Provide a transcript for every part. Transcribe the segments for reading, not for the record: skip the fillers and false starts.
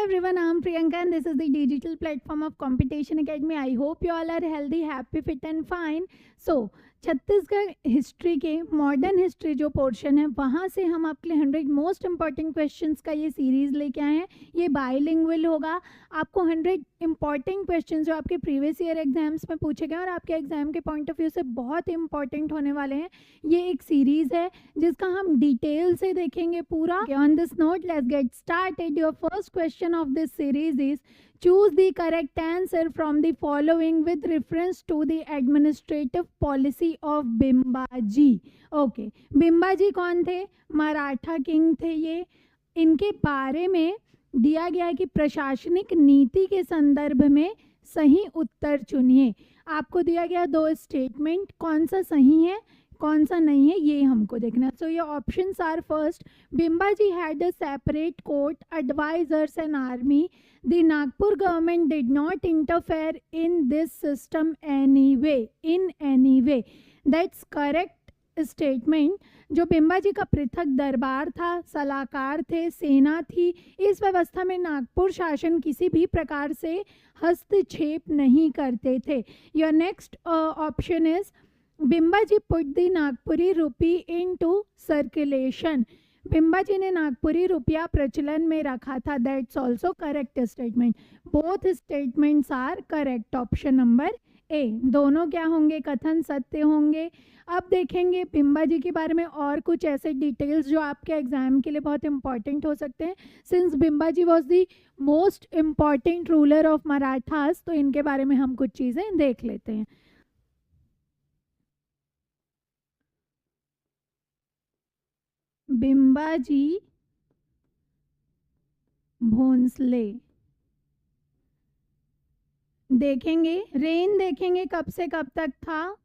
everyone, I'm Priyanka and this is the digital platform of Competition Academy. I hope you all are healthy, happy, fit and fine. So, Chhattisgarh history के modern history जो portion है वहाँ से हम आपके लिए 100 most important questions का ये सीरीज़ लेके आए हैं. ये बाइलिंगुअल होगा. आपको 100 इम्पॉर्टेंट क्वेश्चंस जो आपके प्रीवियस ईयर एग्जाम्स में पूछे गए और आपके एग्जाम के पॉइंट ऑफ व्यू से बहुत इंपॉर्टेंट होने वाले हैं. ये एक सीरीज़ है जिसका हम डिटेल से देखेंगे पूरा. On this note let's get started. Your first question of this series is choose the correct answer from the following with reference to the administrative policy of Bimbaji. Okay, Bimbaji कौन थे? मराठा किंग थे ये. इनके बारे में दिया गया है कि प्रशासनिक नीति के संदर्भ में सही उत्तर चुनिए. आपको दिया गया 2 स्टेटमेंट, कौन सा सही है कौन सा नहीं है ये हमको देखना. So your options are first, Bimbaji had a separate court, advisers and army. The Nagpur government did not interfere in this system in any way. That's correct statement. जो बिम्बाजी का पृथक दरबार था, सलाहकार थे, सेना थी, इस व्यवस्था में नागपुर शासन किसी भी प्रकार से हस्तक्षेप नहीं करते थे. Your next option is Bimbaji put the Nagpuri rupee into circulation. Bimbaji ने नागपुरी रुपया प्रचलन में रखा था. That's also correct statement. Both statements are correct. Option number A. दोनों क्या होंगे? कथन सत्य होंगे. अब देखेंगे बिम्बाजी के बारे में और कुछ ऐसे डिटेल्स जो आपके एग्जाम के लिए बहुत इंपॉर्टेंट हो सकते हैं. Since Bimbaji was the most important ruler of Marathas, तो इनके बारे में हम कुछ चीज़ें देख लेते हैं. बिम्बाजी भोंसले देखेंगे. रेन देखेंगे कब से कब तक था.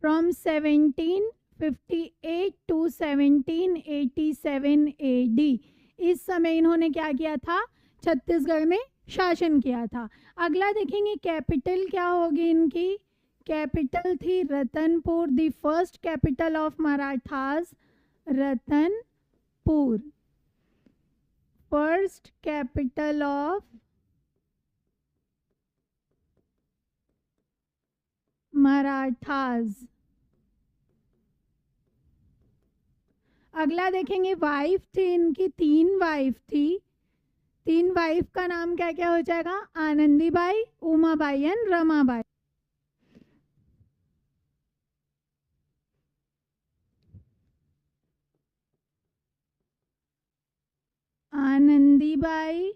From 1758 to 1787 AD. इस समय इन्होंने क्या किया था? छत्तीसगढ़ में शासन किया था. अगला देखेंगे कैपिटल क्या होगी इनकी. कैपिटल थी Ratanpur. The first capital of Marathas Ratanpur. First capital of Marathas. अगला देखेंगे वाइफ थी इनकी, 3 वाइफ थी. 3 वाइफ का नाम क्या क्या हो जाएगा? आनंदीबाई, उमाबाई एंड रमाबाई. आनंदीबाई,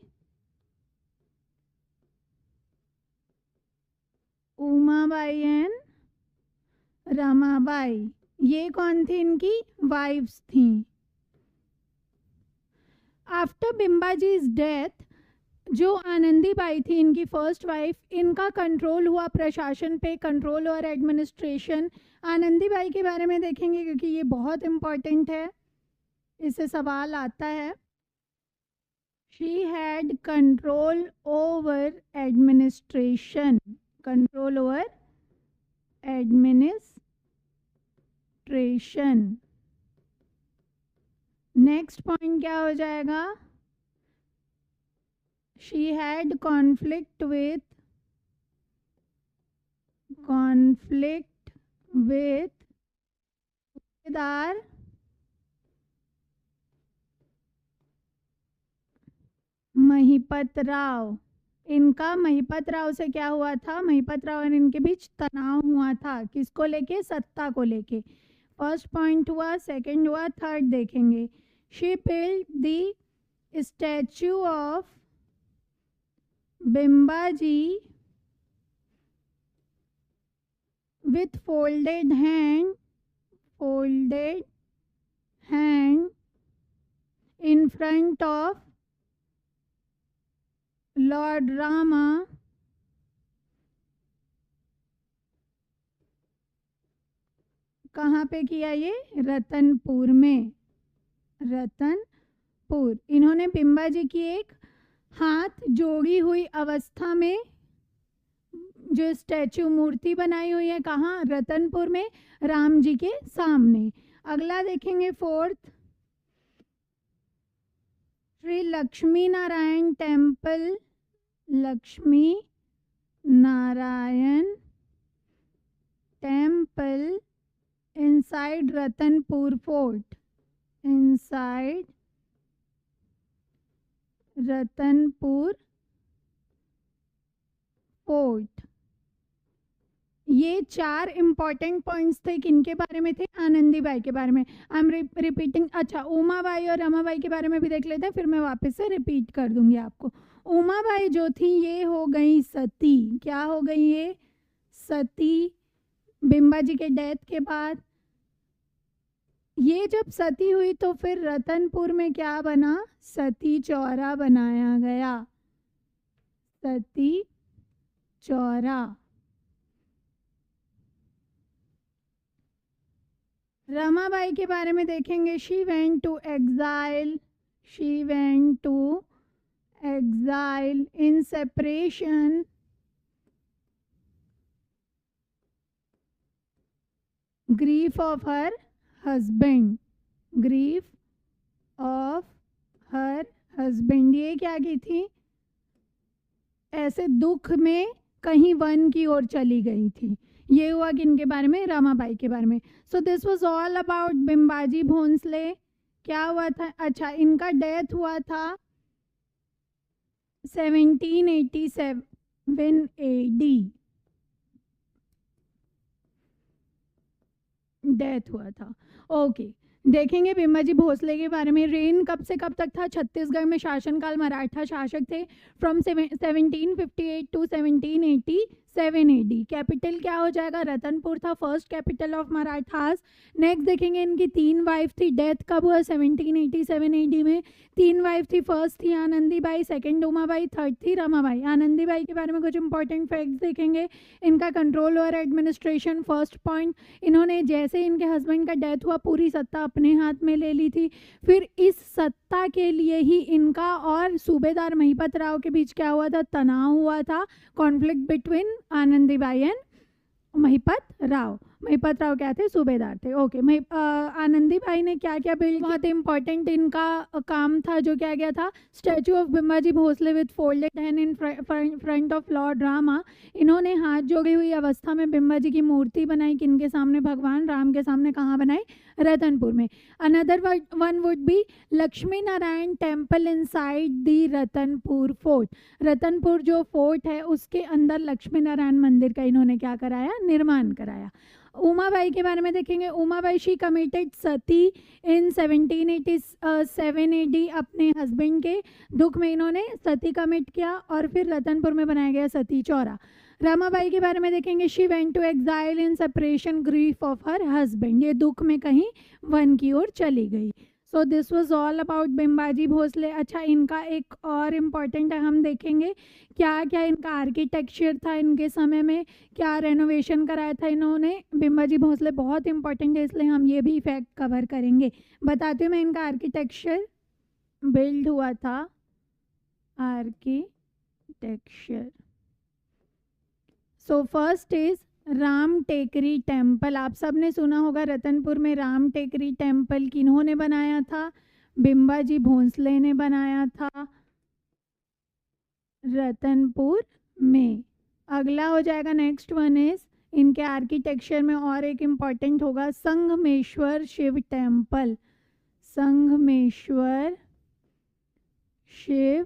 उमाबाई एंड रमाबाई, ये कौन थी? इनकी वाइफ्स थी. आफ्टर बिम्बाजीज डेथ, जो आनंदीबाई थी इनकी फर्स्ट वाइफ, इनका कंट्रोल हुआ प्रशासन पे, कंट्रोल और एडमिनिस्ट्रेशन. आनंदीबाई के बारे में देखेंगे क्योंकि ये बहुत इम्पॉर्टेंट है, इससे सवाल आता है. She had control over administration. Control over administration. Next point क्या हो जाएगा? She had conflict with our Mahipat Rao. इनका महिपत राव से क्या हुआ था? महिपत राव और इनके बीच तनाव हुआ था. किसको लेके? सत्ता को लेके. फर्स्ट पॉइंट हुआ, सेकंड हुआ, थर्ड देखेंगे. She build the statue of Bimbaji with folded hand in front of Lord Rama कहाँ पे किया? ये रतनपुर में. रतनपुर. इन्होंने बिम्बाजी की एक हाथ जोड़ी हुई अवस्था में जो स्टैचू मूर्ति बनाई हुई है, कहाँ? रतनपुर में, राम जी के सामने. अगला देखेंगे fourth, Shri Lakshmi Narayan temple, Lakshmi Narayan temple inside Ratanpur Fort, inside Ratanpur Fort। ये 4 इम्पॉर्टेंट पॉइंट्स थे। किनके बारे में थे? आनंदीबाई के बारे में। I am repeating. अच्छा, उमाबाई और रमाबाई के बारे में भी देख लेते हैं, फिर मैं वापस से रिपीट कर दूंगी आपको। उमाबाई जो थी ये हो गई सती। क्या हो गई ये? सती। बिम्बाजी के डेथ के बाद ये जब सती हुई तो फिर रतनपुर में क्या बना? सती चौरा बनाया गया। सती चौरा। रमाबाई के बारे में देखेंगे। She went to exile, she went to exile in separation grief of her husband, grief of her husband। ये क्या की थी? ऐसे दुख में कहीं वन की ओर चली गई थी। ये हुआ किनके बारे में? रमाबाई के बारे में। So this was all about Bimbaji Bhonsle. क्या हुआ था? अच्छा, इनका डेथ हुआ था 1787 AD डेथ हुआ था। ओके, देखेंगे बिम्बाजी भोसले के बारे में। रेन कब से कब तक था? छत्तीसगढ़ में शासनकाल मराठा शासक थे फ्रॉम 1758 टू 1787 AD। कैपिटल क्या हो जाएगा? रतनपुर था, first capital of Marathas. Next देखेंगे इनकी 3 वाइफ थी। डेथ कब हुआ? 1787 AD में। 3 वाइफ थी। फर्स्ट थी आनंदीबाई, सेकंड उमाबाई, थर्ड थी रमाबाई। आनंदीबाई के बारे में कुछ इंपॉर्टेंट फैक्ट्स देखेंगे। इनका control over administration, first point. इन्होंने जैसे इनके हस्बैंड का डेथ हुआ पूरी सत्ता अपने हाथ में ले ली थी। फिर इस सत्ता के लिए ही इनका और सूबेदार महिपत राव के बीच क्या हुआ था? तनाव हुआ था, conflict between Anandibai and Mahipat Rao. Mahipat Rao क्या थे? सूबेदार थे। ओके, आनंदीबाई ने क्या क्या बिल्ड? बहुत इंपॉर्टेंट इनका काम था जो क्या गया था? Statue of Bimbaji Bhosle with folded hand in front of lord Rama. इन्होंने हाथ जोड़ी हुई अवस्था में बिम्बाजी की मूर्ति बनाई। किनके सामने? भगवान राम के सामने। कहाँ बनाई? रतनपुर में। Another one would B Lakshmi Narayan temple inside the Ratanpur fort. Ratanpur जो फोर्ट है उसके अंदर लक्ष्मी नारायण मंदिर का इन्होंने क्या कराया? निर्माण कराया। उमाबाई के बारे में देखेंगे। Umabai she committed Sati in 1787 AD। अपने हस्बैंड के दुख में इन्होंने सती कमिट किया और फिर रतनपुर में बनाया गया सती चौरा। रमाबाई के बारे में देखेंगे। She went to exile in separation grief of her husband. ये दुख में कहीं वन की ओर चली गई। So this was all about Bimbaji Bhosle. अच्छा, इनका एक और इम्पॉर्टेंट है, हम देखेंगे क्या क्या इनका आर्किटेक्चर था इनके समय में, क्या रेनोवेशन कराया था इन्होंने। बिम्बाजी भोसले बहुत इंपॉर्टेंट है, इसलिए हम ये भी फैक्ट कवर करेंगे। बताती हूँ मैं इनका आर्किटेक्चर बिल्ड हुआ था। Architecture, so first is Ram Tekri temple. आप सब ने सुना होगा रतनपुर में राम टेकरी टेम्पल किन्होंने बनाया था? बिम्बाजी भोंसले ने बनाया था रतनपुर में। अगला हो जाएगा, नेक्स्ट वन इज इनके आर्किटेक्चर में और एक इम्पॉर्टेंट होगा संगमेश्वर शिव टेम्पल। संगमेश्वर शिव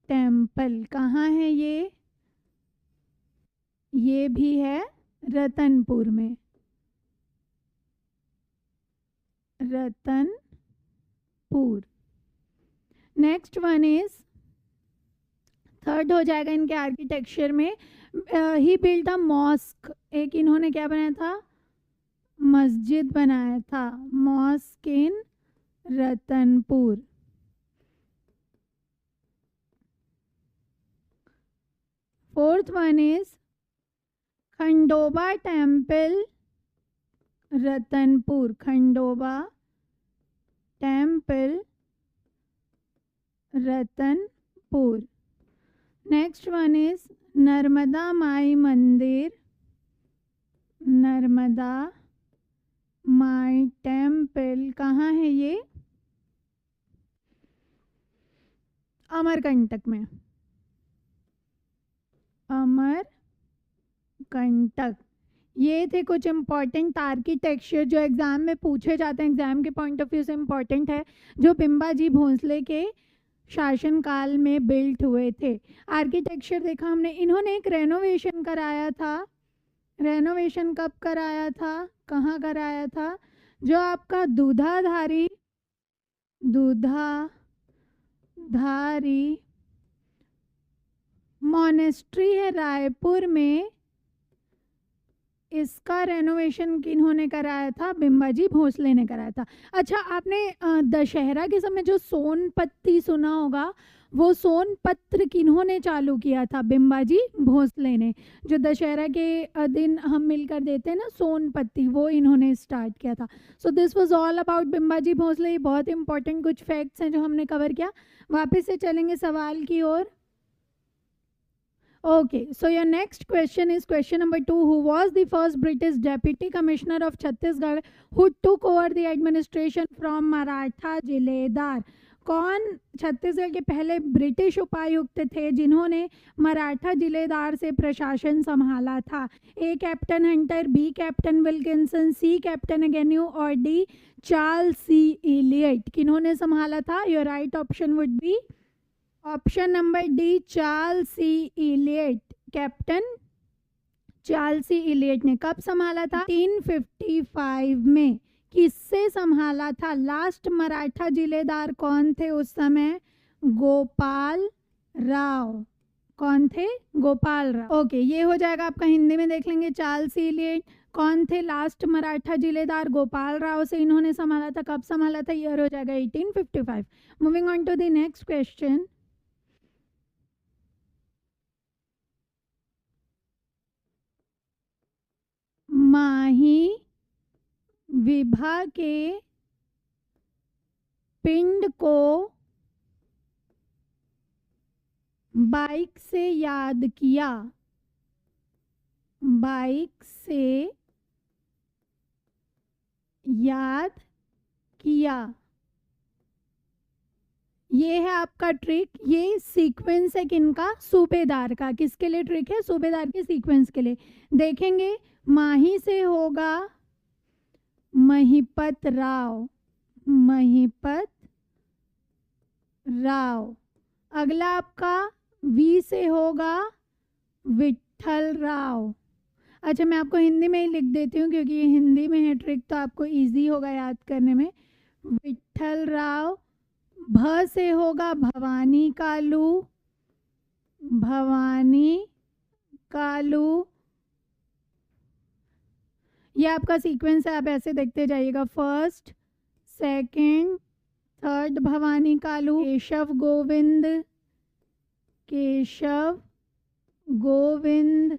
टेम्पल कहाँ है ये भी है रतनपुर में। Ratanpur. Next one is third हो जाएगा इनके आर्किटेक्चर में। He build a mosque. एक इन्होंने क्या बनाया था? मस्जिद बनाया था। Mosque in Ratanpur. Fourth one is Khandoba temple Ratanpur. Khandoba temple Ratanpur. Next one is Narmada Mai मंदिर। नर्मदा माई टेम्पल कहाँ है ये? अमरकंटक में, अमरकंटक। ये थे कुछ इम्पॉर्टेंट आर्किटेक्चर जो एग्जाम में पूछे जाते हैं, एग्जाम के पॉइंट ऑफ व्यू से इम्पॉर्टेंट है, जो बिम्बाजी भोंसले के शासनकाल में बिल्ट हुए थे। आर्किटेक्चर देखा हमने। इन्होंने एक रेनोवेशन कराया था। रेनोवेशन कब कराया था, कहाँ कराया था? जो आपका दूधाधारी मॉनेस्ट्री है रायपुर में, इसका रेनोवेशन किन्होंने कराया था? बिम्बाजी भोंसले ने कराया था। अच्छा, आपने दशहरा के समय जो सोनपत्ती सुना होगा, वो सोनपत्र किन्होंने चालू किया था? बिम्बाजी भोंसले ने। जो दशहरा के दिन हम मिलकर देते हैं ना सोनपत्ती, वो इन्होंने स्टार्ट किया था। So this was all about Bimbaji Bhonsle. ये बहुत इंपॉर्टेंट कुछ फैक्ट्स हैं जो हमने कवर किया। वापस से चलेंगे सवाल की ओर। Okay, so your next question is question number 2. Who was the first British Deputy Commissioner of Chhattisgarh who took over the administration from Maratha जिलेदार? कौन छत्तीसगढ़ के पहले ब्रिटिश उपायुक्त थे जिन्होंने मराठा जिलेदार से प्रशासन संभाला था? A captain Hunter, B captain Wilkinson, C captain Agnew और डी चार्ल्स सी इलियट। किन्होंने संभाला था? Your right option would be option number D, Charles C Elliot. Captain Charles C Elliot ने कब संभाला था? 1855 में। किससे संभाला था? लास्ट मराठा जिलेदार कौन थे उस समय? गोपाल राव। कौन थे? गोपाल राव। ओके, ये हो जाएगा आपका। हिंदी में देख लेंगे। चार्ल्स सी इलियट कौन थे? लास्ट मराठा जिलेदार गोपाल राव से इन्होंने संभाला था। कब संभाला था? ईयर हो जाएगा 1855। Moving on to the next question. Mahi Vibha के पिंड को बाइक से याद किया। बाइक से याद किया। ये है आपका ट्रिक। ये सीक्वेंस है किनका? सूबेदार का। किसके लिए ट्रिक है? सूबेदार के सीक्वेंस के लिए। देखेंगे, माही से होगा महिपत राव। महिपत राव। अगला आपका वी से होगा विट्ठल राव। अच्छा, मैं आपको हिंदी में ही लिख देती हूँ क्योंकि ये हिंदी में है ट्रिक, तो आपको इजी होगा याद करने में। विट्ठल राव। भ से होगा भवानी कालू। भवानी कालू। ये आपका सीक्वेंस है, आप ऐसे देखते जाइएगा। First, second, third Bhavani Kalu. Keshav Govind. Keshav Govind.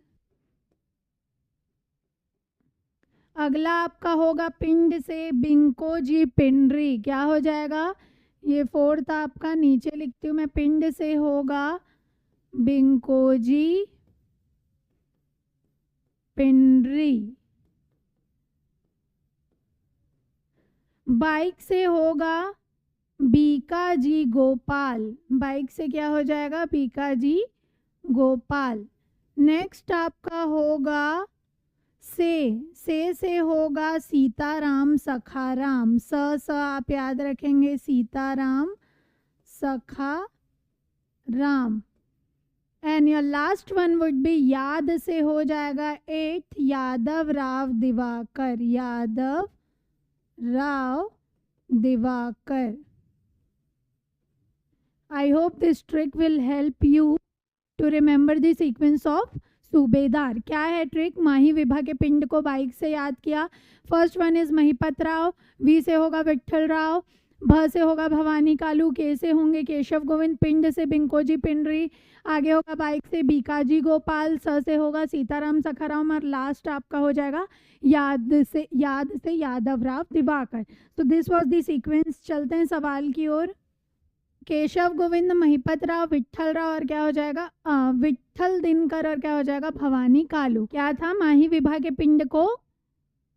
अगला आपका होगा पिंड से बिंको जी पिंडरी। क्या हो जाएगा? ये फोर्थ आपका नीचे लिखती हूँ मैं। पिंड से होगा बिंको जी पिंडरी। बाइक से होगा बीका जी गोपाल। बाइक से क्या हो जाएगा? बीका जी गोपाल। नेक्स्ट आपका होगा से होगा सीताराम सखाराम। स आप याद रखेंगे, सीताराम सखा Ram. And your last one would B याद से हो जाएगा 8 Yadav Rao Diwakar. Yadav Rao Diwakar. I hope this trick will help you to remember the sequence of सूबेदार। क्या है ट्रिक? माही विभा के पिंड को बाइक से याद किया। First one is Mahipat Rao. V से होगा विट्ठल राव। भ से होगा भवानी कालू। के से होंगे केशव गोविंद। पिंड से बिंकोजी पिंडरी। आगे होगा बाइक से बीकाजी गोपाल। स से होगा सीताराम सखाराम। और लास्ट आपका हो जाएगा याद से यादव राव दिवाकर। तो दिस वाज द सीक्वेंस। चलते हैं सवाल की ओर। केशव गोविंद, महिपत राव, विट्ठल राव और क्या हो जाएगा? विट्ठल दिनकर। और क्या हो जाएगा? भवानी कालू। क्या था? माही विभा के पिंड को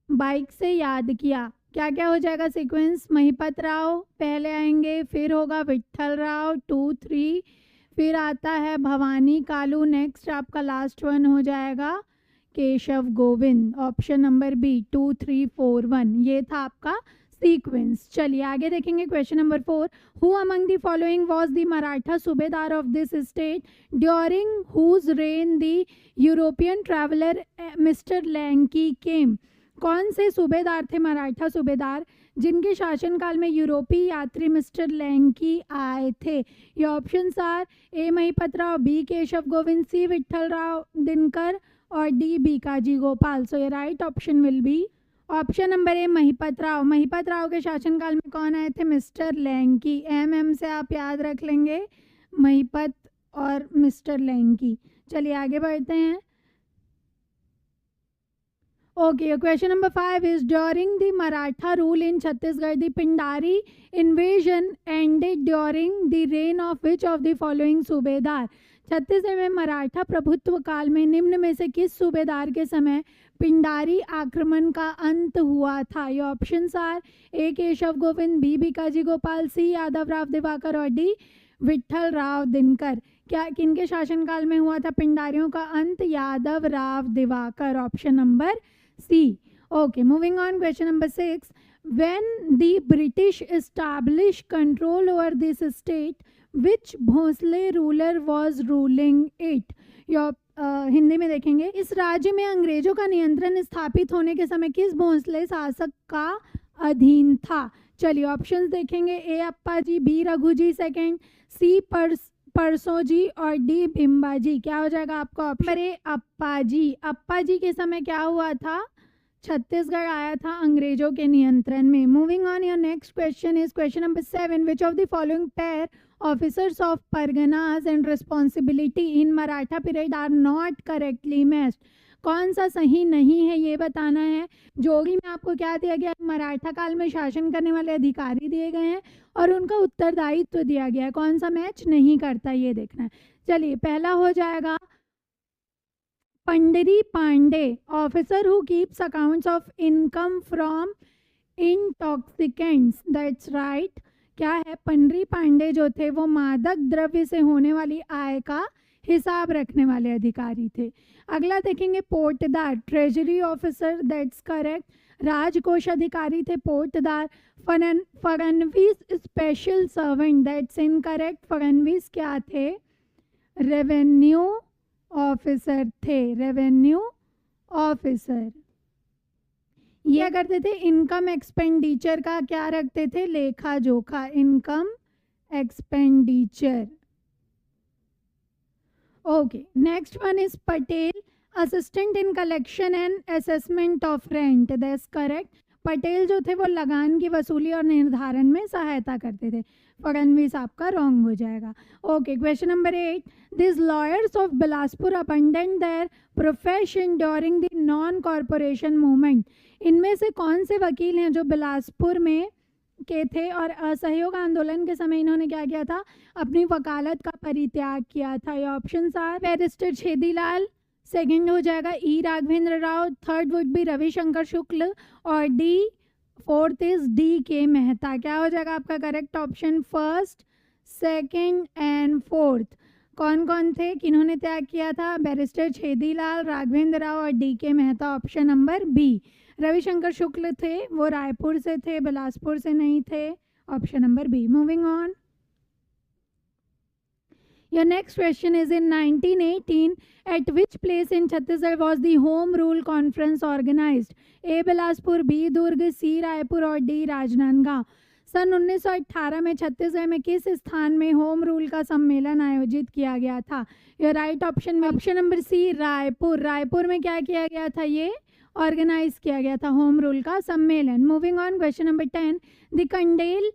बाइक से याद किया। क्या क्या हो जाएगा सीक्वेंस? महिपत राव पहले आएंगे, फिर होगा विट्ठल राव 2 3, फिर आता है भवानी कालू, नेक्स्ट आपका लास्ट वन हो जाएगा Keshav Govind. Option number B 2 3 4 1, ये था आपका सीक्वेंस। चलिए आगे देखेंगे question number 4। Who among the following was the Maratha subedar of this state during whose reign the European traveller mister Lanky came? कौन से सूबेदार थे मराठा सूबेदार जिनके शासनकाल में यूरोपीय यात्री मिस्टर लैंकी आए थे? ये options are A Mahipat Rao, B Keshav Govind, C Vitthal Rao Dinkar और डी बीकाजी गोपाल। सो ये right option will be option number A Mahipat Rao. Mahipat Rao के शासनकाल में कौन आए थे? Mister lanky. एम से आप याद रख लेंगे महिपत और मिस्टर लैंकी। चलिए आगे बढ़ते हैं। Okay, question number 5 is during the Maratha rule in Chhattisgarh, the Pindari invasion ended during the reign of which of the following सूबेदार? छत्तीसगढ़ में मराठा प्रभुत्व काल में निम्न में से किस सूबेदार के समय पिंडारी आक्रमण का अंत हुआ था? ये options are A Keshav Govind, B Bikaji Gopal, C Yadav Rao Diwakar और डी विट्ठल राव दिनकर। क्या किनके शासनकाल में हुआ था पिंडारियों का अंत? Yadav Rao Diwakar. Option number C. Okay, moving on, question number 6. When the British established control over this state, which Bhosle ruler was ruling it? your Hindi में देखेंगे, इस राज्य में अंग्रेजों का नियंत्रण स्थापित होने के समय किस भोसले शासक का अधीन था? चलिए ऑप्शंस देखेंगे, ए अप्पा जी, बी रघु जी सेकेंड, सी परसों जी और डी भिम्बा जी। क्या हो जाएगा आपका ऑप्शन? ए अप्पा जी। अप्पा जी के समय क्या हुआ था? छत्तीसगढ़ आया था अंग्रेजों के नियंत्रण में। Moving on, your next question is question number 7। Which of the following pair officers of parganas and responsibility in Maratha period are not correctly matched? कौन सा सही नहीं है ये बताना है। जोड़ी में आपको क्या दिया गया? मराठा काल में शासन करने वाले अधिकारी दिए गए हैं और उनका उत्तरदायित्व दिया गया है, कौन सा मैच नहीं करता ये देखना है। चलिए पहला हो जाएगा Pandri Pande, officer who keeps accounts of income from intoxicants. That's right. क्या है? पंडरी पांडे जो थे वो मादक द्रव्य से होने वाली आय का हिसाब रखने वाले अधिकारी थे। अगला देखेंगे Potdar, treasury officer. That's correct. राजकोष अधिकारी थे Potdar. Phadnavis special servant. That's incorrect. Phadnavis क्या थे? रेवेन्यू ऑफिसर थे। रेवेन्यू ऑफिसर ये करते थे इनकम एक्सपेंडिचर का क्या रखते थे? लेखा जोखा, income expenditure. Okay, next one is Patel, assistant in collection and assessment of rent. That's correct. Patel जो थे वो लगान की वसूली और निर्धारण में सहायता करते थे। फडणवीस आपका रॉन्ग हो जाएगा। Okay, question number 8। This lawyers of Bilaspur abundant their profession during the non cooperation movement. इनमें से कौन से वकील हैं जो बिलासपुर में के थे और असहयोग आंदोलन के समय इन्होंने क्या किया था? अपनी वकालत का परित्याग किया था। ये options are barrister Chhedilal, second हो जाएगा E Raghavendra Rao, third would be Ravishankar Shukla और D fourth is D K Mehta. क्या हो जाएगा आपका correct option? First, second and fourth. कौन कौन थे किन्होंने त्याग किया था? बैरिस्टर छेदीलाल, राघवेंद्र राव और D K Mehta. Option number B. Ravishankar Shukla थे, वो रायपुर से थे, बिलासपुर से नहीं थे। Option number B. Moving on, your next question is in 1918 at which place in Chhattisgarh was the home rule conference organized? A Bilaspur, B Durg, C Raipur और डी राजनांदगांव। सन 1918 में छत्तीसगढ़ में किस स्थान में होम रूल का सम्मेलन आयोजित किया गया था? ये राइट ऑप्शन में option number C Raipur. Raipur में क्या किया गया था? ये ऑर्गेनाइज किया गया था होम रूल का सम्मेलन। Moving on, question number 10। The Kandel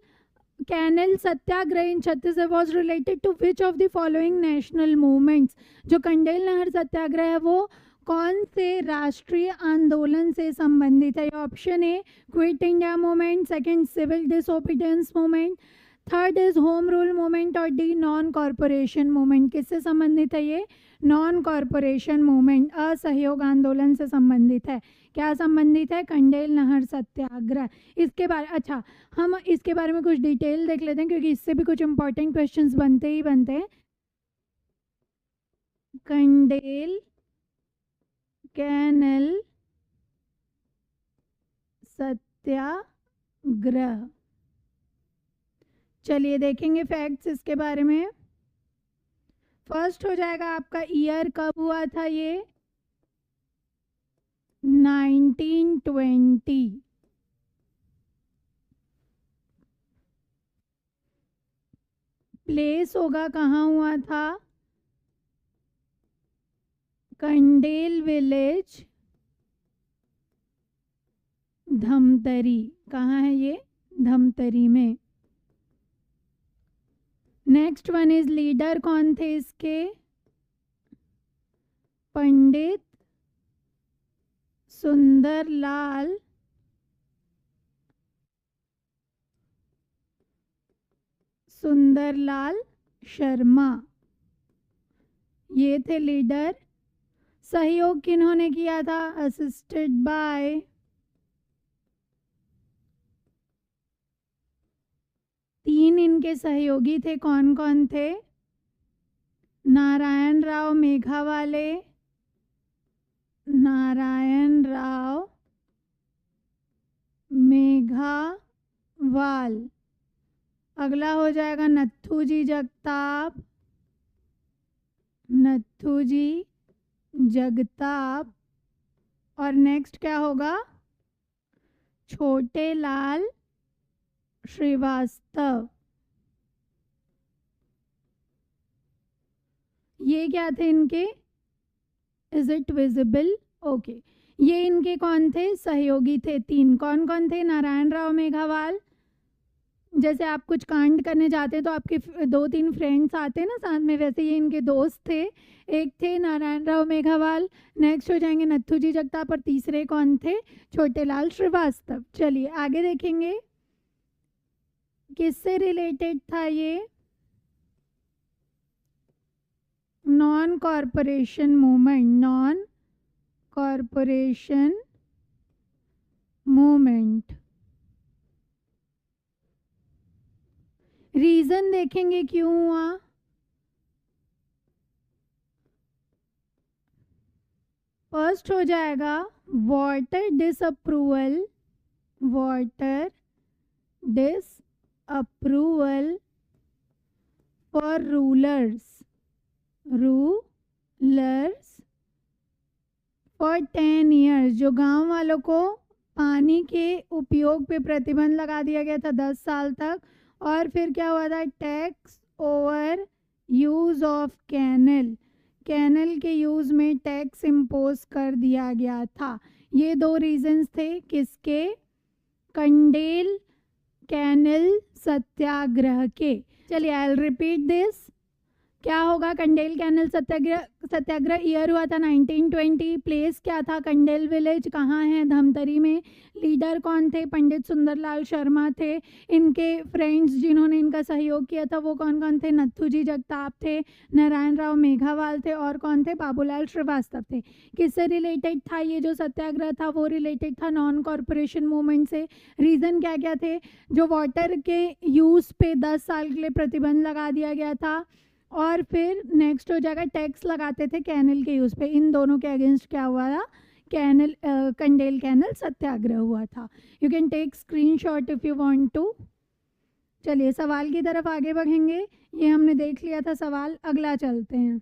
canal Satyagraha in Chhattisgarh was related to which of the following national movements? जो कंडेल नहर सत्याग्रह है वो कौन से राष्ट्रीय आंदोलन से संबंधित है? Option A quit India movement, second civil disobedience movement, third is home rule movement और डी नॉन कॉरपोरेशन मूवमेंट। किससे संबंधित है ये? नॉन कॉरपोरेशन मूवमेंट, असहयोग आंदोलन से संबंधित है। क्या संबंधित है? कंडेल नहर सत्याग्रह। इसके बारे, अच्छा हम इसके बारे में कुछ डिटेल देख लेते हैं क्योंकि इससे भी कुछ इंपॉर्टेंट क्वेश्चंस बनते ही बनते हैं। कंडेल कैनल सत्याग्रह, चलिए देखेंगे फैक्ट्स इसके बारे में। फर्स्ट हो जाएगा आपका ईयर कब हुआ था ये? 1920। प्लेस होगा कहाँ हुआ था? कंडेल विलेज, धमतरी। कहाँ है ये? धमतरी में। नेक्स्ट वन इज लीडर कौन थे इसके? पंडित सुंदरलाल शर्मा, ये थे लीडर। सहयोग किन्होंने किया था? असिस्टेड बाय तीन इनके सहयोगी थे। कौन कौन थे? नारायण राव मेघावाले, नारायण राव मेघावाल। अगला हो जाएगा नत्थूजी जगताप, नत्थूजी जगताप। और नेक्स्ट क्या होगा? छोटे लाल श्रीवास्तव। ये क्या थे इनके? Is it visible? ओके, ये इनके कौन थे? सहयोगी थे तीन। कौन कौन थे? नारायण राव मेघावाल। जैसे आप कुछ कांड करने जाते हैं तो आपके 2-3 फ्रेंड्स आते हैं ना साथ में, वैसे ये इनके दोस्त थे। एक थे नारायण राव मेघावाल, नेक्स्ट हो जाएंगे नत्थूजी जगताप और तीसरे कौन थे? छोटेलाल श्रीवास्तव। चलिए आगे देखेंगे किससे रिलेटेड था ये? Non cooperation movement, non cooperation movement. Reason देखेंगे क्यों हुआ। फर्स्ट हो जाएगा water disapproval, water disapproval for rulers for 10 years. जो गांव वालों को पानी के उपयोग पे प्रतिबंध लगा दिया गया था 10 साल तक। और फिर क्या हुआ था? Tax over use of canal, canal के यूज़ में टैक्स इम्पोज कर दिया गया था। ये 2 रीजंस थे किसके? कंडेल कैनल सत्याग्रह के। चलिए आई विल रिपीट दिस। क्या होगा? कंडेल कैनल सत्याग्रह ईयर हुआ था 1920। प्लेस क्या था? कंडेल विलेज। कहाँ है? धमतरी में। लीडर कौन थे? पंडित सुंदरलाल शर्मा थे। इनके फ्रेंड्स जिन्होंने इनका सहयोग किया था वो कौन कौन थे? नत्थूजी जगताप थे, नारायण राव मेघावाल थे और कौन थे? बाबूलाल श्रीवास्तव थे। किससे रिलेटेड था ये जो सत्याग्रह था? वो रिलेटेड था नॉन कॉरपोरेशन मूवमेंट से। रीज़न क्या क्या थे? जो वाटर के यूज़ पे 10 साल के लिए प्रतिबंध लगा दिया गया था और फिर नेक्स्ट हो जाएगा टैक्स लगाते थे कैनल के यूज़ पे। इन दोनों के अगेंस्ट क्या हुआ था? कैनल कंडेल कैनल सत्याग्रह हुआ था। You can take screenshot if you want to. चलिए सवाल की तरफ आगे बढ़ेंगे। ये हमने देख लिया था सवाल, अगला चलते हैं।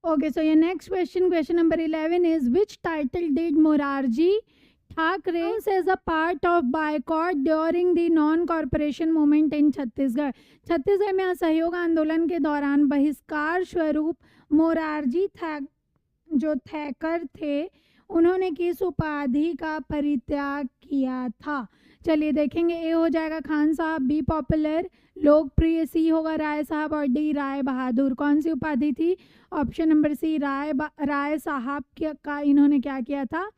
ओके, सो ये next question number 11 is which title did Morarji Thackeray as a part of boycott during the non-corporation movement in Chhattisgarh. Chhattisgarh में असहयोग आंदोलन के दौरान बहिष्कार स्वरूप मोरारजी जो थैकर थे उन्होंने किस उपाधि का परित्याग किया था? चलिए देखेंगे। ए हो जाएगा खान साहब, बी पॉपुलर लोकप्रिय, सी होगा राय साहब और डी राय बहादुर। कौन सी उपाधि थी? ऑप्शन नंबर सी राय साहब का इन्होंने क्या किया था?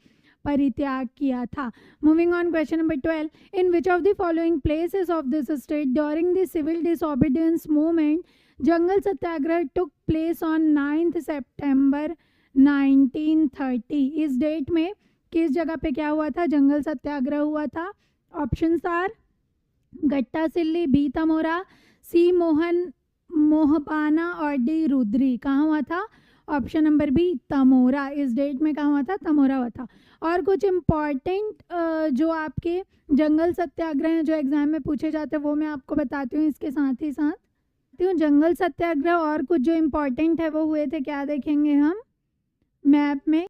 परित्याग किया था। Moving on, question number 12, in which of the following places of this state during the civil disobedience movement jungle satyagraha took place on 9 सितंबर 1930? इस डेट में किस जगह पे क्या हुआ था? जंगल सत्याग्रह हुआ था। Options are Gatta Silli, B Tamora, C Mohbana और डी रुद्री। कहाँ हुआ था? Option number B Tamora. इस डेट में कहाँ हुआ था? तमोरा हुआ था। और कुछ इम्पॉर्टेंट जो आपके जंगल सत्याग्रह जो एग्जाम में पूछे जाते हैं वो मैं आपको बताती हूँ इसके साथ ही साथ। जंगल सत्याग्रह और कुछ जो इम्पोर्टेंट है वो हुए थे, क्या देखेंगे हम मैप में?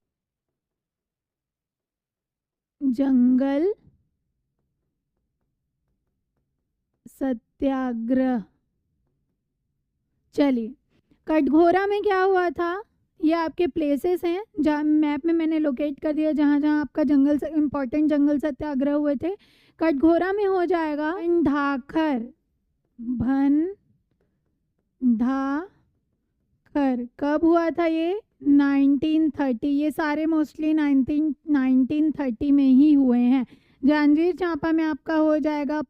जंगल सत्याग्रह। चलिए, कटघोरा में क्या हुआ था? ये आपके प्लेसेस हैं जहाँ मैप में मैंने लोकेट कर दिया जहाँ जहाँ आपका इम्पोर्टेंट जंगल सत्याग्रह हुए थे। कटघोरा में हो जाएगा भनधाखर। कब हुआ था ये? 1930। ये सारे मोस्टली 1930 में ही हुए हैं। जांजगीर चांपा में आपका हो जाएगा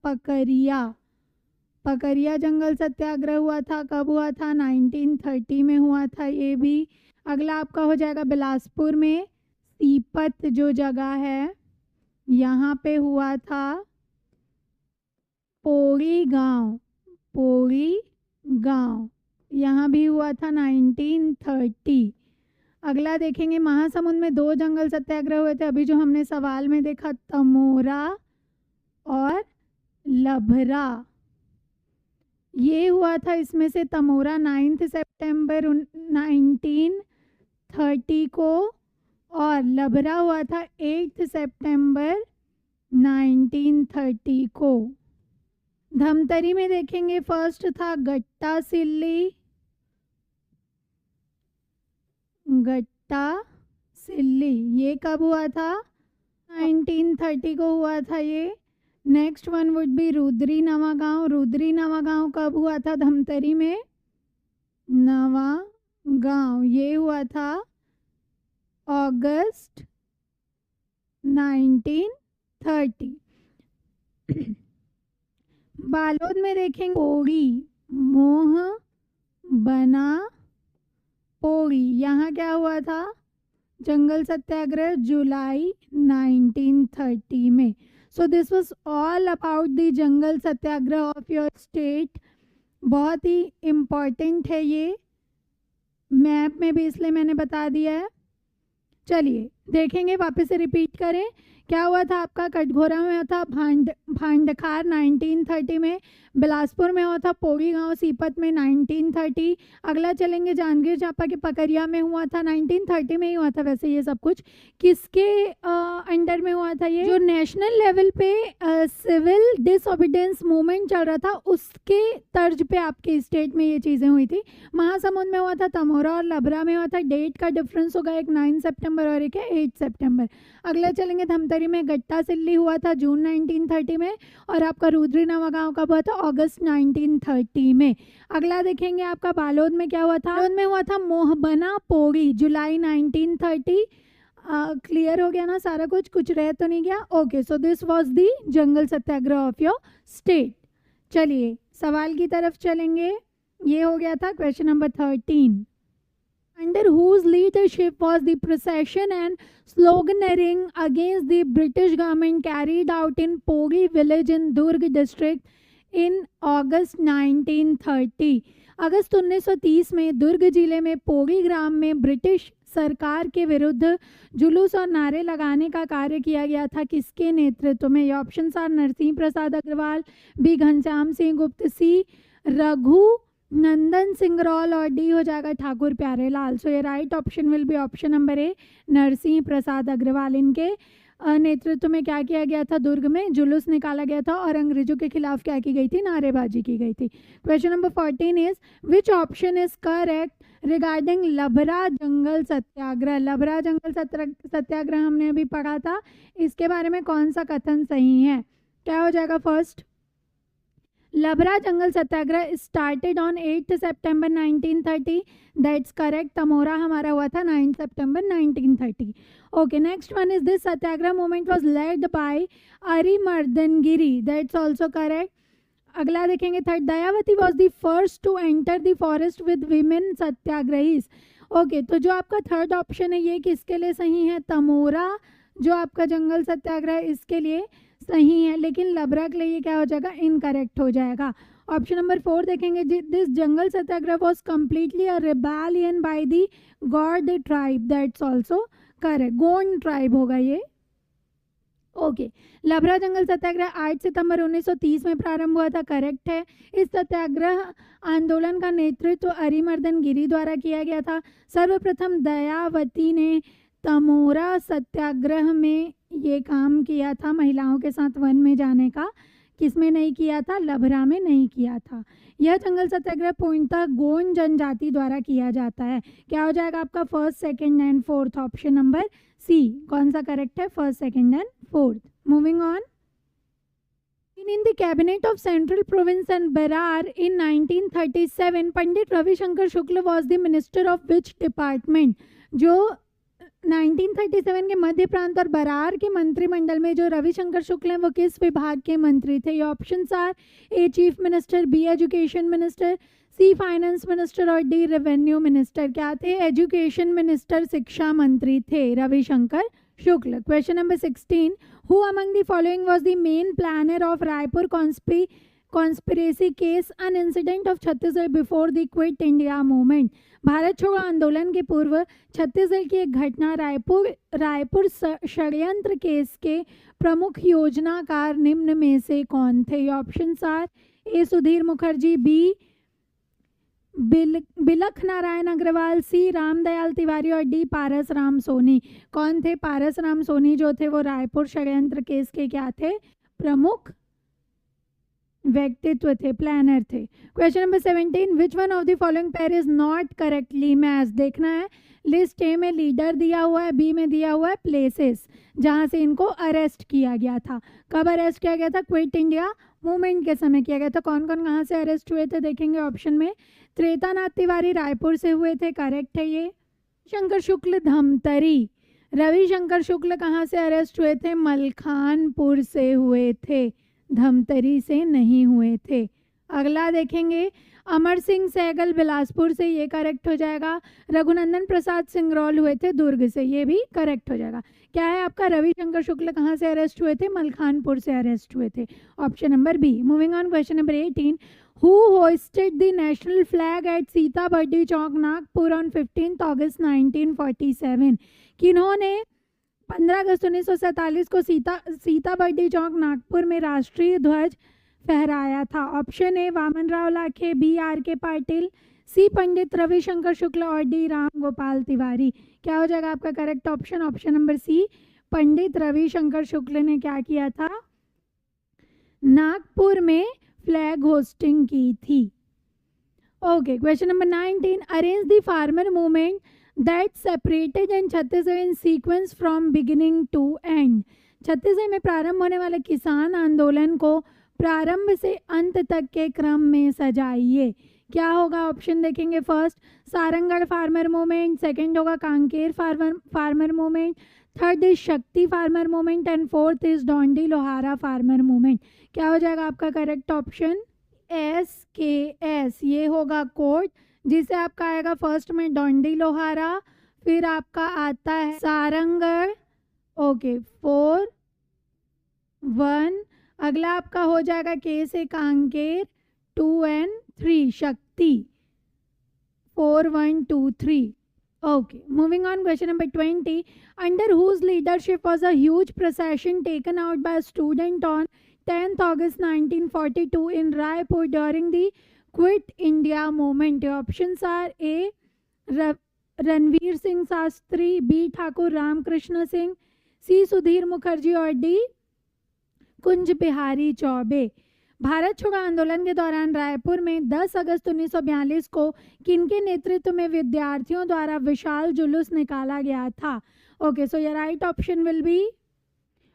पकरिया जंगल सत्याग्रह हुआ था। कब हुआ था? 1930 में हुआ था ये भी। अगला आपका हो जाएगा बिलासपुर में सीपत जो जगह है यहाँ पे हुआ था। पोड़ी गांव यहाँ भी हुआ था 1930। अगला देखेंगे महासमुंद में 2 जंगल सत्याग्रह हुए थे, अभी जो हमने सवाल में देखा, तमोरा और लभरा। ये हुआ था इसमें से तमोरा 9 सितंबर 1930 को और लभरा हुआ था 8 सितंबर 1930 को। धमतरी में देखेंगे फर्स्ट था गट्टा सिल्ली। ये कब हुआ था? 1930 को हुआ था ये। Next one would be Rudri Navagaon कब हुआ था? धमतरी में नवागांव, ये हुआ था अगस्त 1930। बालोद में देखेंगे पोड़ी, यहाँ क्या हुआ था? जंगल सत्याग्रह जुलाई 1930 में। So this was all about the jungle Satyagraha of your state. बहुत ही इम्पॉर्टेंट है ये, मैप में भी इसलिए मैंने बता दिया है। चलिए देखेंगे, वापस से रिपीट करें। क्या हुआ था आपका? कटघोरा में हुआ था भांडखार 1930 में। बिलासपुर में हुआ था पोड़ी गांव सीपत में 1930। अगला चलेंगे जांजगीर चांपा के पकरिया में हुआ था 1930 में ही हुआ था। वैसे ये सब कुछ किसके अंडर में हुआ था? ये जो नेशनल लेवल पे सिविल डिसओबीडियंस मूवमेंट चल रहा था उसके तर्ज पे आपके स्टेट में ये चीज़ें हुई थी। महासमुंद में हुआ था तमोरा और लभरा में हुआ था। डेट का डिफरेंस होगा, एक 9 सितंबर और एक है 8 सितंबर। अगला चलेंगे धमतरी में गट्टा सिल्ली हुआ था जून 1930 में और आपका रुद्री नवागांव कब हुआ था? अगस्त 1930 में। अगला देखेंगे आपका बालोद में क्या हुआ था? बालोद में हुआ था मोहबना पोड़ी जुलाई 1930। क्लियर हो गया ना सारा कुछ रह तो नहीं गया? Okay, so this was the jungle Satyagraha of your state. चलिए सवाल की तरफ चलेंगे। ये हो गया था question number 13। Under whose leadership was the procession and sloganeering against the British government carried out in Pori village in Durg district in August 1930? अगस्त 1930 में दुर्ग जिले में पोड़ी ग्राम में ब्रिटिश सरकार के विरुद्ध जुलूस और नारे लगाने का कार्य किया गया था। किसके नेतृत्व में? ये option are Narsingh Prasad Agarwal, B Ghanshyam Singh Gupta, C Raghu नंदन सिंगरौल और डी हो जाएगा ठाकुर प्यारे लाल। सो ये right option will be option number A, Narsingh Prasad Agrawal. इनके नेतृत्व में क्या किया गया था? दुर्ग में जुलूस निकाला गया था और अंग्रेजों के खिलाफ क्या की गई थी? नारेबाजी की गई थी। Question number 14 is which option is correct regarding Labhra Jungle Satyagraha? Labhra Jungle Satyagraha हमने अभी पढ़ा था, इसके बारे में कौन सा कथन सही है? क्या हो जाएगा? First, Labra Jungle Satyagraha started on 8 September 1930, that's correct. Tamora हमारा हुआ था 9 सितंबर 1930। Okay, next one is this satyagraha movement was led by Arimardan Giri, that's also correct. अगला देखेंगे third, Dayavati was the first to enter the forest with women satyagrahis. Okay, तो जो आपका थर्ड ऑप्शन है ये किसके लिए सही है? तमोरा जो आपका जंगल सत्याग्रह इसके लिए सही है, लेकिन लबरा के लिए ये क्या हो जाएगा? इनकरेक्ट हो जाएगा। ऑप्शन नंबर 4 देखेंगे, this jungle satyagraha was completely a rebellion by the Gaur tribe, that's also correct. Gond tribe होगा ये। ओके, लबरा जंगल सत्याग्रह 8 सितंबर 1930 में प्रारंभ हुआ था, करेक्ट है। इस सत्याग्रह आंदोलन का नेतृत्व अरिमर्दन गिरी द्वारा किया गया था। सर्वप्रथम दयावती ने तमोरा सत्याग्रह में ये काम किया था, महिलाओं के साथ वन में जाने का। किसमें नहीं किया था? लबरा में नहीं किया था। यह जंगल सत्याग्रह पूर्णतः गोंड जनजाति द्वारा किया जाता है। क्या हो जाएगा आपका? First, second and fourth, option number C. कौन सा करेक्ट है? First, second and fourth. Moving on, in the cabinet of central province and Berar in 1937, Pandit Ravishankar Shukla was the minister of which department? जो 1937 के मध्य प्रांत और बरार के मंत्रिमंडल में जो रविशंकर शुक्ल हैं वो किस विभाग के मंत्री थे? ये options are A chief minister, B education minister, C finance minister और डी रेवेन्यू मिनिस्टर। क्या थे? एजुकेशन मिनिस्टर, शिक्षा मंत्री थे Ravishankar Shukla. Question number 16, who among the following was the main planner of Raipur conspiracy case an incident of Chhattisgarh before the quit India movement? Bharat छोड़ो आंदोलन के पूर्व छत्तीसगढ़ की एक घटना रायपुर षड्यंत्र केस के प्रमुख योजनाकार निम्न में से कौन थे? ये options are A Sudhir Mukherjee, B Bilakh Narayan Agarwal, सी रामदयाल तिवारी और डी पारस राम सोनी। कौन थे? पारस राम सोनी जो थे वो रायपुर षड्यंत्र केस के क्या थे? प्रमुख व्यक्तित्व थे, प्लानर थे। Question number 17, which one of the following pair is not correctly match? देखना है, लिस्ट ए में लीडर दिया हुआ है, बी में दिया हुआ है प्लेसेस जहां से इनको अरेस्ट किया गया था। कब अरेस्ट किया गया था? क्विट इंडिया मूवमेंट के समय किया गया था। कौन कौन कहाँ से अरेस्ट हुए थे देखेंगे ऑप्शन में। त्रेतानाथ तिवारी रायपुर से हुए थे, करेक्ट है ये। शंकर शुक्ल धमतरी, रविशंकर शुक्ल कहाँ से अरेस्ट हुए थे? मलखानपुर से हुए थे, धमतरी से नहीं हुए थे। अगला देखेंगे, अमर सिंह सहगल बिलासपुर से, ये करेक्ट हो जाएगा। रघुनंदन प्रसाद सिंगरौल हुए थे दुर्ग से, ये भी करेक्ट हो जाएगा। क्या है आपका? रविशंकर शुक्ल कहाँ से अरेस्ट हुए थे? मलखानपुर से अरेस्ट हुए थे, option number B. Moving on, question number 18, who hoisted the national flag at Sita Bardi Chowk Nagpur on 15 अगस्त 1947? किन्होंने 15 अगस्त 1947 को सीता बर्डी चौक नागपुर में राष्ट्रीय ध्वज फहराया था? Option A Vaman Rao Lakhe, B R K Patil, सी पंडित रविशंकर शुक्ल और डी राम गोपाल तिवारी। क्या हो जाएगा आपका correct option? Option number C, Pandit Ravishankar Shukla ने क्या किया था? नागपुर में फ्लैग होस्टिंग की थी। Okay, question number 19, arrange the farmer movement that separated in Chhattisgarh in sequence from beginning to end? Chhattisgarh में प्रारंभ होने वाले किसान आंदोलन को प्रारंभ से अंत तक के क्रम में सजाइए। क्या होगा? ऑप्शन देखेंगे, first Sarangarh farmer movement, second होगा Kanker farmer movement, third is Shakti farmer movement and fourth is Dondi Lohara farmer movement. क्या हो जाएगा आपका करेक्ट ऑप्शन? SKS, ये होगा कोड जिसे आपका आएगा फर्स्ट में डोंडी लोहारा, फिर आपका आता है सारंगढ़। ओके, 4 1, अगला आपका हो जाएगा के से कांकेर, 2 and 3 शक्ति, 4 1 2 3। Okay, moving on, question number 20, under whose leadership was a huge procession taken out by student on 10 August 1942 in Raipur during the quit India movement? Options are A Ranvir Singh Shastri, B Thakur Ramkrishna Singh, C Sudhir Mukherjee और D Kunj Bihari Choubey. Bharat छोड़ो आंदोलन के दौरान रायपुर में 10 August 1942 को किनके नेतृत्व में विद्यार्थियों द्वारा विशाल जुलूस निकाला गया था? Okay, so your right option will be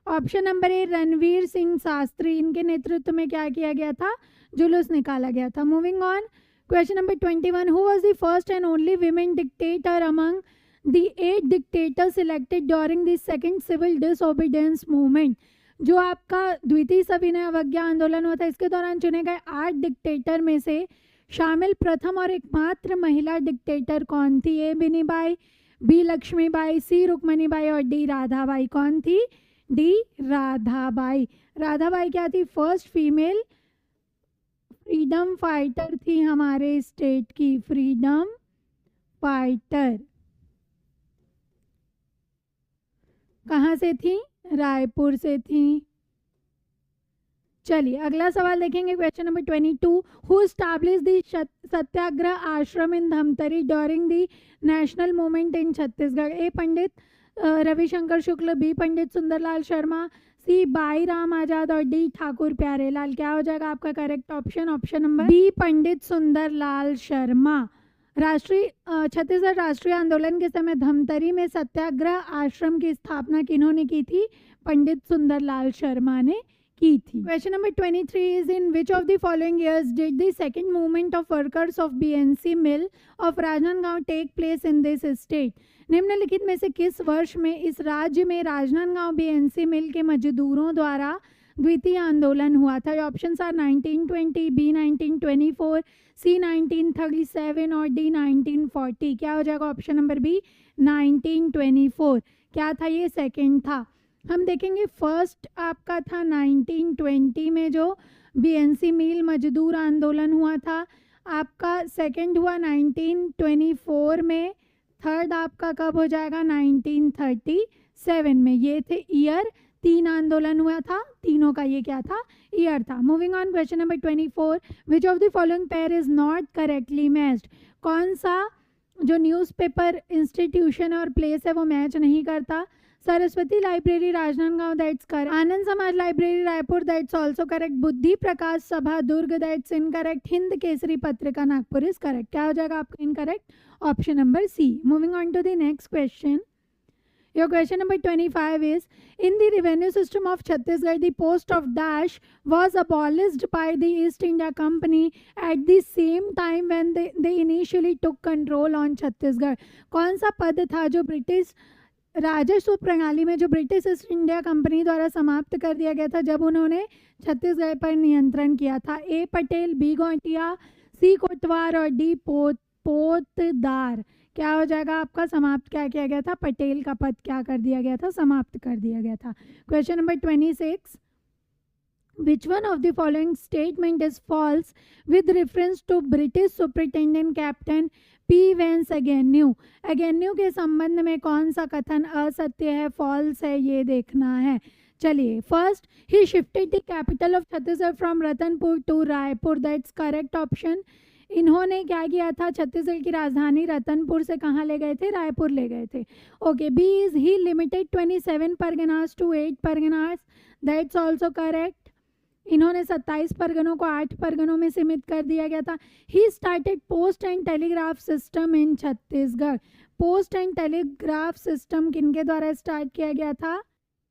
option number ए रणवीर सिंह शास्त्री। इनके नेतृत्व में क्या किया गया था? जुलूस निकाला गया था। Moving on, question number 21, who was the first and only women dictator among the 8 dictators selected during the second civil disobedience movement? जो आपका द्वितीय सविनय अवज्ञा आंदोलन हुआ था, इसके दौरान चुने गए 8 डिक्टेटर में से शामिल प्रथम और एकमात्र महिला डिक्टेटर कौन थी? ए बिनीबाई, बी लक्ष्मीबाई, सी रुक्मणीबाई और डी राधाबाई। कौन थी? डी राधाबाई। राधाबाई क्या थी? फर्स्ट फीमेल फ्रीडम फाइटर थी हमारे स्टेट की, फ्रीडम फाइटर। कहाँ से थी? रायपुर से थी। चलिए अगला सवाल देखेंगे, question number 22, who established the satyagraha ashram in Dhamtari during the national movement in Chhattisgarh? A Pandit Ravishankar Shukla, B Pandit Sundarlal Sharma, C Bai Ram Azad और डी ठाकुर प्यारेलाल। क्या हो जाएगा आपका correct option? Option number B Pandit Sundarlal Sharma. राष्ट्रीय छत्तीसगढ़ राष्ट्रीय आंदोलन के समय धमतरी में सत्याग्रह आश्रम की स्थापना किन्होंने की थी? पंडित सुंदरलाल शर्मा ने की थी। Question number 23 is in which of the following years did the second movement of workers of BNC mill of Rajnandgaon take place in this state? निम्नलिखित में से किस वर्ष में इस राज्य में राजनांदगांव बीएनसी मिल के मजदूरों द्वारा द्वितीय आंदोलन हुआ था? ऑप्शन आर 1920, बी 1924, सी 1937 और डी 1940। क्या हो जाएगा ऑप्शन नंबर बी 1924। क्या था ये? सेकंड था। हम देखेंगे फर्स्ट आपका था 1920 में जो बीएनसी मिल मजदूर आंदोलन हुआ था, आपका सेकंड हुआ 1924 में, थर्ड आपका कब हो जाएगा? 1937 में। ये थे ईयर, 3 आंदोलन हुआ था, तीनों का ये क्या था? ईयर था। Moving on, question number 24, which of the following pair is not correctly matched? कौन सा जो न्यूज़पेपर इंस्टीट्यूशन और प्लेस है वो मैच नहीं करता? Saraswati library Rajnandgaon, that's correct. Anand Samaj library Raipur, that's also correct. Buddhi Prakash Sabha Durg, that's incorrect. Hind Kesari Patrika Nagpur is correct. क्या हो जाएगा आपका incorrect? Option number C. Moving on to the next question, your question number 25 is, in the revenue system of Chhattisgarh the post of dash was abolished by the East India Company at the same time when they initially took control on Chhattisgarh? कौन सा पद था जो British राजस्व प्रणाली में जो British east India company द्वारा समाप्त कर दिया गया था जब उन्होंने छत्तीसगढ़ पर नियंत्रण किया था? ए पटेल, बी गौटिया, सी कोटवार और डी पोतदार। क्या हो जाएगा आपका? समाप्त क्या किया गया था? पटेल का पद क्या कर दिया गया था? समाप्त कर दिया गया था। Question number 26, which one of the following statement is false with reference to British Superintendent Captain P. Vance Agnew? Agnew के संबंध में कौन सा कथन असत्य है, फॉल्स है, ये देखना है। चलिए, first, he shifted the capital of Chhattisgarh from Ratanpur to Raipur, that's correct option. इन्होंने क्या किया था? छत्तीसगढ़ की राजधानी रतनपुर से कहाँ ले गए थे? रायपुर ले गए थे। Okay, B is he limited 27 parganas to 8 parganas, that's also correct. इन्होंने 27 परगनों को 8 परगनों में सीमित कर दिया गया था। He started post and telegraph system in Chhattisgarh. Post and telegraph system किनके द्वारा स्टार्ट किया गया था?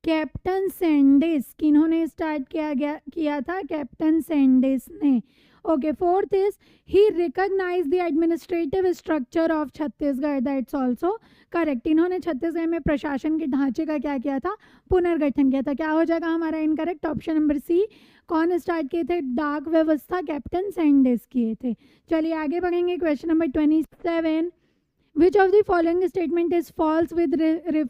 Captain Sandis. किन्होंने स्टार्ट किया था? कैप्टन सैंडिस ने। Okay, fourth is he recognize the administrative structure of Chhattisgarh, that's also correct. इन्होंने छत्तीसगढ़ में प्रशासन के ढांचे का क्या किया था? पुनर्गठन किया था। क्या हो जाएगा हमारा इनकरेक्ट? Option number C. कौन स्टार्ट किए थे? डाक व्यवस्था कैप्टन सैंडिस किए थे। चलिए आगे बढ़ेंगे, question number 27, which of the following statement is false with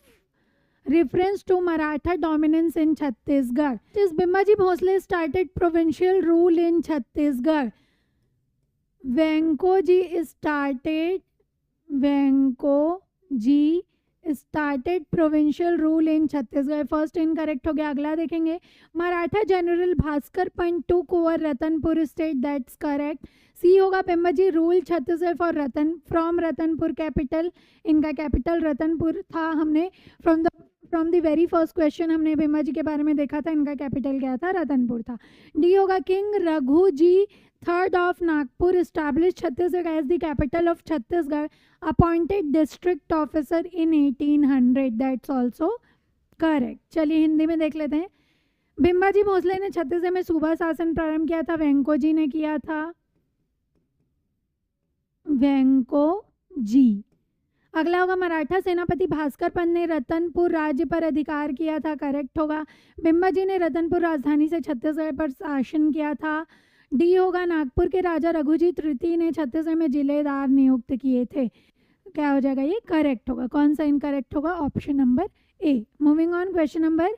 reference to Maratha dominance in Chhattisgarh? Is Bimbaji Bhosle started provincial rule in Chhattisgarh? Venko ji started provincial rule in Chhattisgarh. First incorrect हो गया। अगला देखेंगे, Maratha general Bhaskar Pant took over Ratanpur state, that's correct। सी होगा, Bimbaji rule Chhattisgarh from Ratanpur capital. इनका capital Ratanpur था। हमने from the very first question हमने बिम्बाजी के बारे में देखा था, इनका कैपिटल क्या था? रतनपुर था। डी होगा, king Raghu ji third of Nagpur establish Chhattisgarh as the capital of Chhattisgarh, appointed district officer in 1800, that's also correct. चलिए हिंदी में देख लेते हैं। बिम्बाजी भोसले ने छत्तीसगढ़ में सूबा शासन प्रारंभ किया था, वेंको ने किया था, वेंको जी। अगला होगा मराठा सेनापति भास्कर पंत ने रतनपुर राज्य पर अधिकार किया था, करेक्ट होगा। बिम्बाजी ने रतनपुर राजधानी से छत्तीसगढ़ पर शासन किया था। डी होगा नागपुर के राजा रघुजी तृतीय ने छत्तीसगढ़ में जिलेदार नियुक्त किए थे, क्या हो जाएगा ये, करेक्ट होगा। कौन सा इनकरेक्ट होगा, option number A. Moving on, question number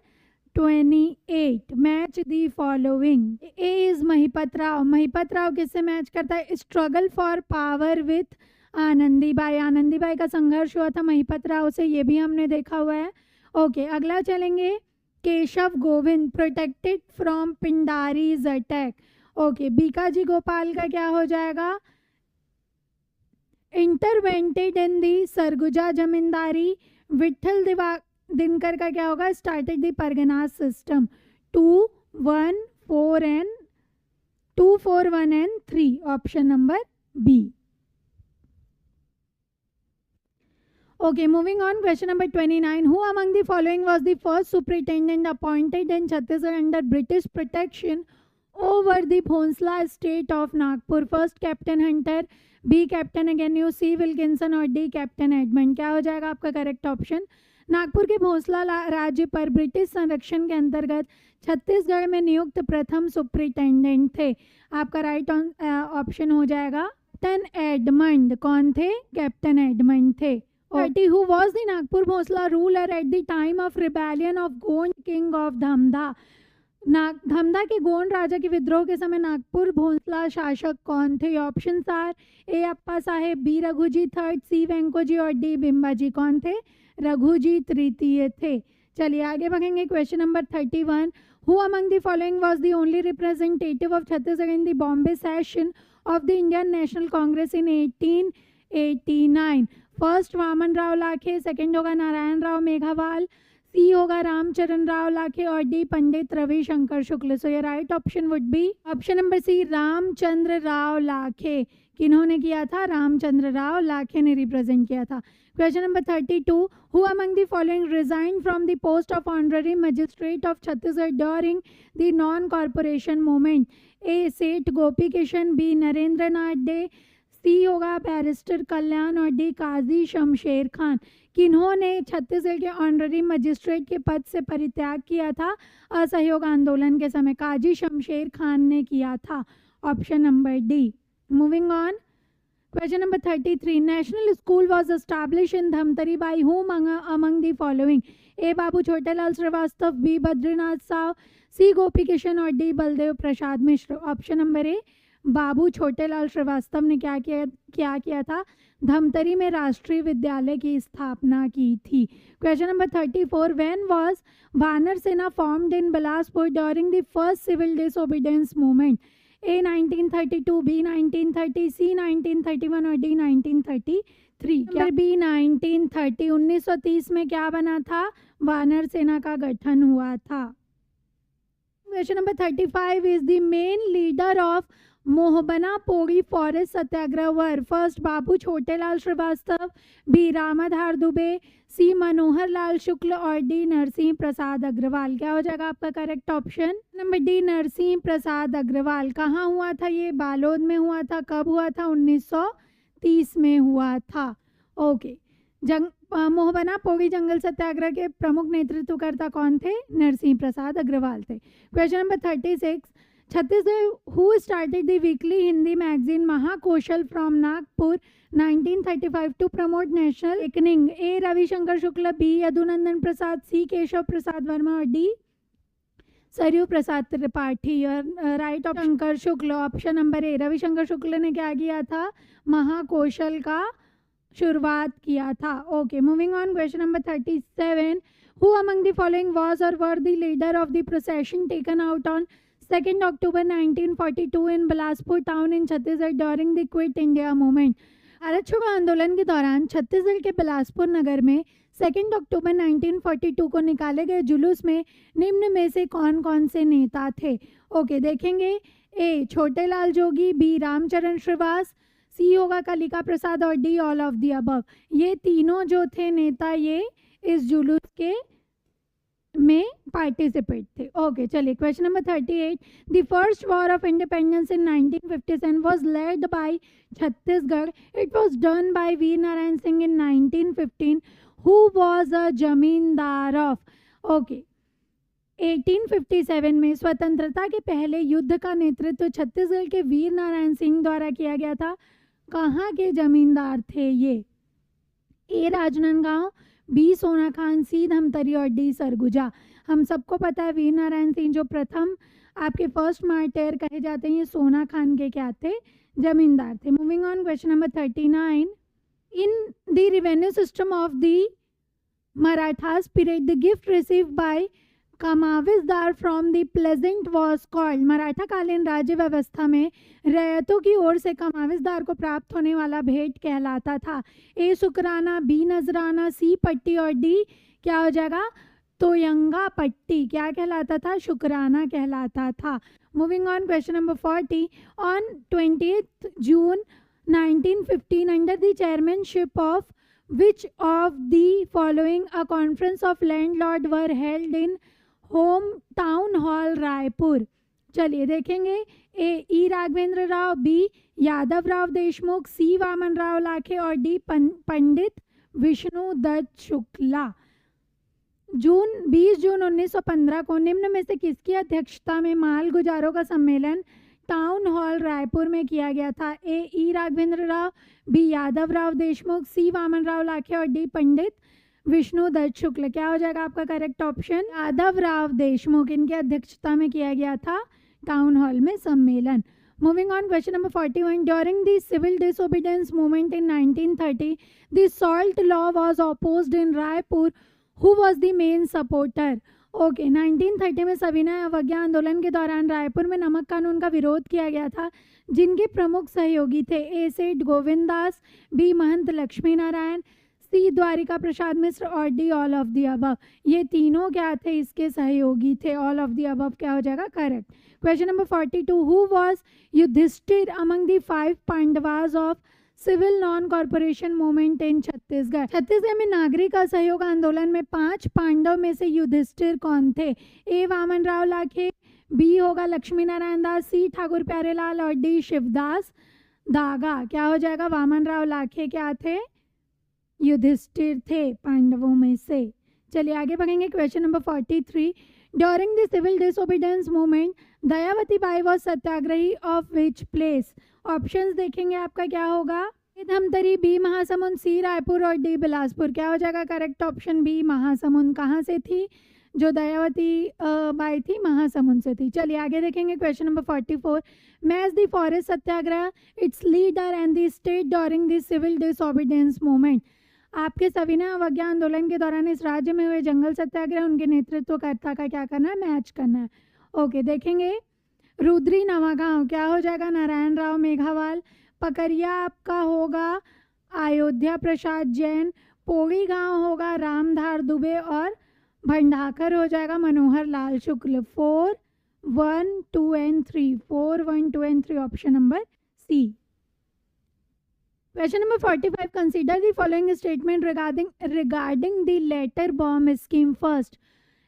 28, match the following. A is Mahipat Rao. Mahipat Rao किससे मैच करता है, struggle for power with Anandibai. Anandibai का संघर्ष हुआ था महिपत राव से, ये भी हमने देखा हुआ है। ओके, अगला चलेंगे, Keshav Govind protected from Pindaris attack. Okay, Bikaji Gopal का क्या हो जाएगा, इंटरवेंटेड इन दी सरगुजा जमींदारी। विठल दिनकर का क्या होगा, started the parganas system. 2, 1, 4 and 3, option number B. Okay, moving on, question number 29. Who among the following was the first superintendent appointed in Chhattisgarh under British protection over the Bhonsla state of Nagpur? First, Captain Hunter, B, Captain Agnew, C, Wilkinson और D, Captain Edmund. क्या हो जाएगा आपका correct option. Nagpur के भोंसला राज्य पर British संरक्षण के अंतर्गत छत्तीसगढ़ में नियुक्त प्रथम सुपरिटेंडेंट थे। आपका राइट ऑप्शन हो जाएगा कैप्टन एडमंड। कौन थे, कैप्टन एडमंड थे। 30. Who was the Nagpur Bhonsla ruler at the time of rebellion of Gond king of Dhamda? Dhamdha के गोंड राजा के विद्रोह के समय नागपुर भोंसला शासक कौन थे? Option are, A Appa Sahib, B Raghuji third, C Venkoji और डी बिम्बाजी। कौन थे, रघुजी तृतीय थे। चलिए आगे बढ़ेंगे, question number 31. Who among the following was the only representative of Chhattisgarh in the Bombay session of the Indian National Congress in 1889? First Waman Rao Lakhe, second होगा नारायण राव मेघावाल, सी होगा रामचरण राव लाखे और डी पंडित रविशंकर शुक्ल। सो ये right option would be option number C, Ramchandra Rao Lakhe. किन्होंने किया था, रामचंद्र राव लाखे ने represent किया था। Question number 32. Who among the following resigned from the post of honorary magistrate of Chhattisgarh during the non-corporation movement? A, सेठ गोपी किशन, बी नरेंद्र नाथ day, सी होगा barrister कल्याण और D काजी शमशेर खान। किन्होंने छत्तीसगढ़ के ऑनररी मजिस्ट्रेट के पद से परित्याग किया था असहयोग आंदोलन के समय? काजी शमशेर खान ने किया था, option number D. Moving on, question number 33. National school was establish in Dhamtari by whom among the following? A Babu Chhotelal Shrivastava, B Badrinath Sao, C Gopi Kishan और D Baldev Prasad Mishra. Option number A, Babu Chhotelal Shrivastava ने क्या किया था, धमतरी में राष्ट्रीय विद्यालय की स्थापना की थी। Question number 34. When was Vanar Sena formed in Bilaspur during the first civil disobedience movement? A 1932, B 1930, C 1931 और डी 1933। क्या बी 1930, 1930 में क्या बना था, वानर सेना का गठन हुआ था। Question number 35. Is the main leader of Mohbana Podi forest satyagraha were? First Babu Chhotelal Shrivastava, B Ramadhar Dubey, C Manohar Lal Shukla और डी नरसिंह प्रसाद अग्रवाल। क्या हो जाएगा आपका correct option number D, Narsingh Prasad Agrawal. कहाँ हुआ था ये, बालोद में हुआ था। कब हुआ था, 1930 में हुआ था। ओके, मोहबना पोड़ी जंगल सत्याग्रह के प्रमुख नेतृत्वकर्ता कौन थे, नरसिंह प्रसाद अग्रवाल थे। Question number 36. Chhattisgarh who started the weekly Hindi magazine Mahakoshal from Nagpur 1935 to promote national awakening? A Ravishankar Shukla, B Yadunandan Prasad, C Keshav Prasad Verma और डी सरयू प्रसाद त्रिपाठी। और right option Shankar Shukla, option number A. Ravishankar Shukla ने क्या किया था, महाकोशल का शुरुआत किया था। Okay, moving on, question number 37. Who among the following was or were the leader of the procession taken out on 2 October 1942 in Bilaspur town in Chhattisgarh during the quit India movement? Bharat छोड़ो आंदोलन के दौरान छत्तीसगढ़ के बिलासपुर नगर में 2 अक्टूबर 1942 को निकाले गए जुलूस में निम्न में से कौन कौन से नेता थे? ओके, देखेंगे। ए छोटेलाल जोगी, बी रामचरण श्रीवास, सी होगा कलिका प्रसाद और D all of the above. ये तीनों जो थे नेता, ये इस जुलूस के में पार्टिसिपेट थे। ओके चलिए question number 38, the first war of independence in 1957 was led bye Chhattisgarh. It was done by Veer Narayan Singh in 1915 who was a जमींदार ऑफ। ओके 1857 में स्वतंत्रता के पहले युद्ध का नेतृत्व छत्तीसगढ़ के वीर नारायण सिंह द्वारा किया गया था। कहाँ के जमींदार थे ये? ए राजनांदगांव, बी सोना खान, सी धमतरी और डी सरगुजा। हम सबको पता है वीर नारायण सिंह जो प्रथम आपके फर्स्ट मार्टेयर कहे जाते हैं, ये सोना खान के क्या थे? जमींदार थे। Moving on question number 39, in the revenue system of the Marathas period the gift receive by Kamavisdar from the pleasant was called. Maratha कालीन राज्य व्यवस्था में रैयतों की ओर से कमाविसदार को प्राप्त होने वाला भेंट कहलाता था। ए शुक्राना, बी नजराना, सी पट्टी और डी क्या हो जाएगा? तोयंगा पट्टी। क्या कहलाता था? शुक्राना कहलाता था। Moving on question number 40, on 20 June 1915 under the chairmanship of which of the following a conference of landlord were held in home town hall Raipur. चलिए देखेंगे, ए ई राघवेंद्र राव, बी यादव राव देशमुख, सी वामन राव लाखे और डी पंडित विष्णु दत्त शुक्ला। 20 जून 1915 को निम्न में से किसकी अध्यक्षता में माल गुजारों का सम्मेलन टाउन हॉल रायपुर में किया गया था? ए ई राघवेंद्र राव, बी यादव राव देशमुख, सी वामन राव लाखे और डी पंडित विष्णु दत्त शुक्ल। क्या हो जाएगा आपका करेक्ट ऑप्शन? यादव राव देशमुख, इनकी अध्यक्षता में किया गया था टाउन हॉल में सम्मेलन। Moving on question number 41, during the civil disobedience movement in 1930 the salt law was opposed in Raipur who was the main supporter. Okay 1930 में सविनय अवज्ञा आंदोलन के दौरान रायपुर में नमक कानून का विरोध किया गया था। जिनके प्रमुख सहयोगी थे ए सेठ गोविंद दास, बी महंत लक्ष्मी नारायण, सी द्वारिका प्रसाद मिश्र और D all of the above. ये तीनों क्या थे? इसके सहयोगी थे। ऑल ऑफ दी अबव क्या हो जाएगा? Correct. Question number 42, who was Yudhishthir among the 5 Pandavas of civil non corporation movement in Chhattisgarh. Chhattisgarh में नागरिक असहयोग आंदोलन में 5 पांडव में से युधिष्ठिर कौन थे? ए वामन राव लाखे, बी होगा लक्ष्मी नारायण दास, सी ठाकुर प्यारेलाल और डी शिवदास दागा। क्या हो जाएगा? वामन राव लाखे क्या थे? युधिष्ठिर थे पांडवों में से। चलिए आगे बढ़ेंगे। Question number 43, during the civil disobedience movement Dayavati Bai was satyagrahi of which place. Options देखेंगे आपका क्या होगा? A Dhamtari, B Mahasamund, C Raipur और डी बिलासपुर। क्या हो जाएगा करेक्ट ऑप्शन? बी महासमुंद। कहाँ से थी जो दयावती बाई थी? महासमुंद से थी। चलिए आगे देखेंगे। Question number 44, match the forest satyagraha its leader and the state during the civil disobedience movement. आपके सविनय अवज्ञा आंदोलन के दौरान इस राज्य में हुए जंगल सत्याग्रह उनके नेतृत्वकर्ता का क्या करना है? मैच करना है। ओके देखेंगे, रुद्री नवागांव क्या हो जाएगा? नारायण राव मेघावाल। पकरिया आपका होगा अयोध्या प्रसाद जैन। पोड़ी गांव होगा रामधार दुबे और भंडाकर हो जाएगा मनोहर लाल शुक्ल। 4, 1, 2 and 3, 4, 1, 2 and 3 option number C. Question number 45, consider the following statement regarding the letter bomb scheme first।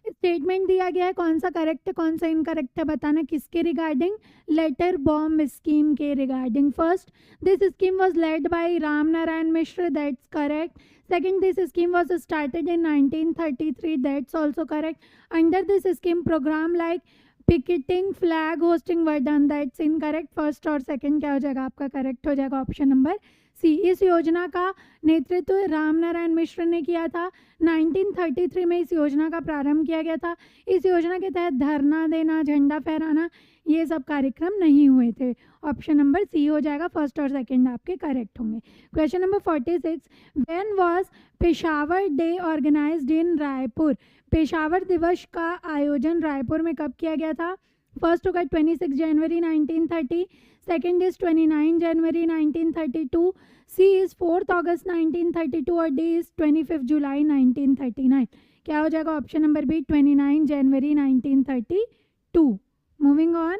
Statement दिया गया है, कौन सा करेक्ट है कौन सा इनकरेक्ट है बताना। किसके रिगार्डिंग? लेटर बॉम्ब स्कीम के regarding. First, this scheme was led by Ram Narayan Mishra, that's correct. Second, this scheme was started in 1933, that's also correct. Under this scheme programme like picketing, flag hoisting were done, that's incorrect. First और second क्या हो जाएगा आपका? Correct हो जाएगा option number सी। इस योजना का नेतृत्व राम नारायण मिश्र ने किया था। 1933 में इस योजना का प्रारंभ किया गया था। इस योजना के तहत धरना देना, झंडा फहराना, ये सब कार्यक्रम नहीं हुए थे। ऑप्शन नंबर सी हो जाएगा। फर्स्ट और सेकंड आपके करेक्ट होंगे। Question number 46, when was Peshawar day organized in Raipur. Peshawar दिवस का आयोजन रायपुर में कब किया गया था? फर्स्ट होगा 26 जनवरी 1930, सेकेंड इज 29 जनवरी 1932, सी इज 4 अगस्त 1932 और डी इज 25 जुलाई 1939। क्या हो जाएगा ऑप्शन नंबर बी? 29 जनवरी 1932। Moving on,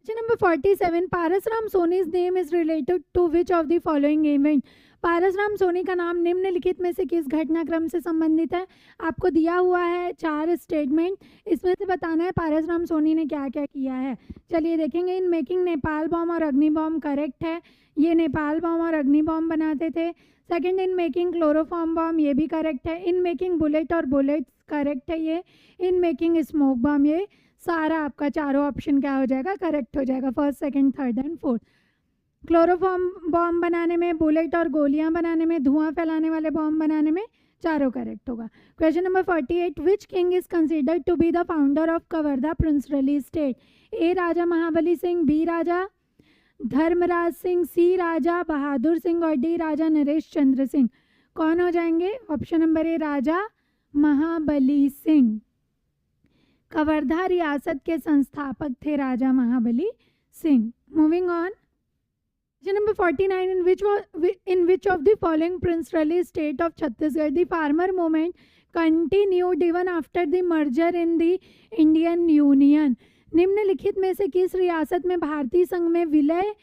question number 47, Parasram Soni's name is related to which of the following event. Parasram Soni का नाम निम्नलिखित में से किस घटनाक्रम से संबंधित है? आपको दिया हुआ है 4 स्टेटमेंट, इसमें से बताना है पारसराम सोनी ने क्या क्या किया है। चलिए देखेंगे। इन मेकिंग नेपाल बॉम्ब और अग्नि बॉम्ब करेक्ट है, ये नेपाल बॉम्ब और अग्नि बॉम्ब बनाते थे। Second, in making chloroform bomb, ये भी करेक्ट है। इन मेकिंग बुलेट और बुलेट्स करेक्ट है ये। इन मेकिंग स्मोक बॉम्ब, ये सारा आपका चारों ऑप्शन क्या हो जाएगा? करेक्ट हो जाएगा, first second third and fourth. Chloroform bomb बनाने में, बुलेट और गोलियां बनाने में, धुआं फैलाने वाले बॉम्ब बनाने में, चारों करेक्ट होगा। Question number 48, which king is considered to be the founder of Kawardha princely state? A Raja Mahabali Singh, B Raja Dharmraj Singh, C Raja Bahadur Singh और डी राजा नरेश चंद्र सिंह। कौन हो जाएंगे? Option number A Raja Mahabali Singh. Kawardha रियासत के संस्थापक थे Raja Mahabali Singh. Moving on. Question number 49, in which of the following princely state of Chhattisgarh the farmer movement continued even after the merger in the Indian Union? निम्नलिखित में से किस रियासत में भारतीय संघ में विलय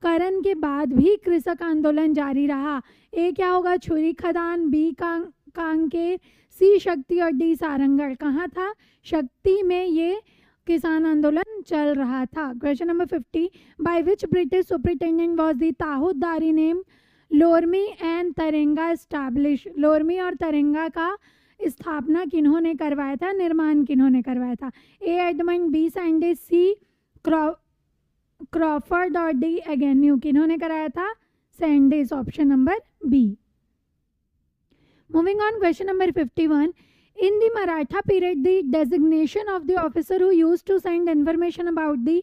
करण के बाद भी कृषक आंदोलन जारी रहा? ए क्या होगा? छुरी खदान, बी कांकेर, सी शक्ति और डी सारंगढ़। कहाँ था? शक्ति में ये किसान आंदोलन चल रहा था। Question number 50, by which British superintendent was the Tahudari name Lormi and Tarenga establish? Lormi और तरेंगा का स्थापना किन्होंने करवाया था, निर्माण किन्होंने करवाया था? A Edmund, B Sandys, C Crawford और डी एगेन्यू। किन्होंने कराया था? Sandys, option number B. Moving on. Question number 51, in the Maratha period the designation of the officer who used to send information about the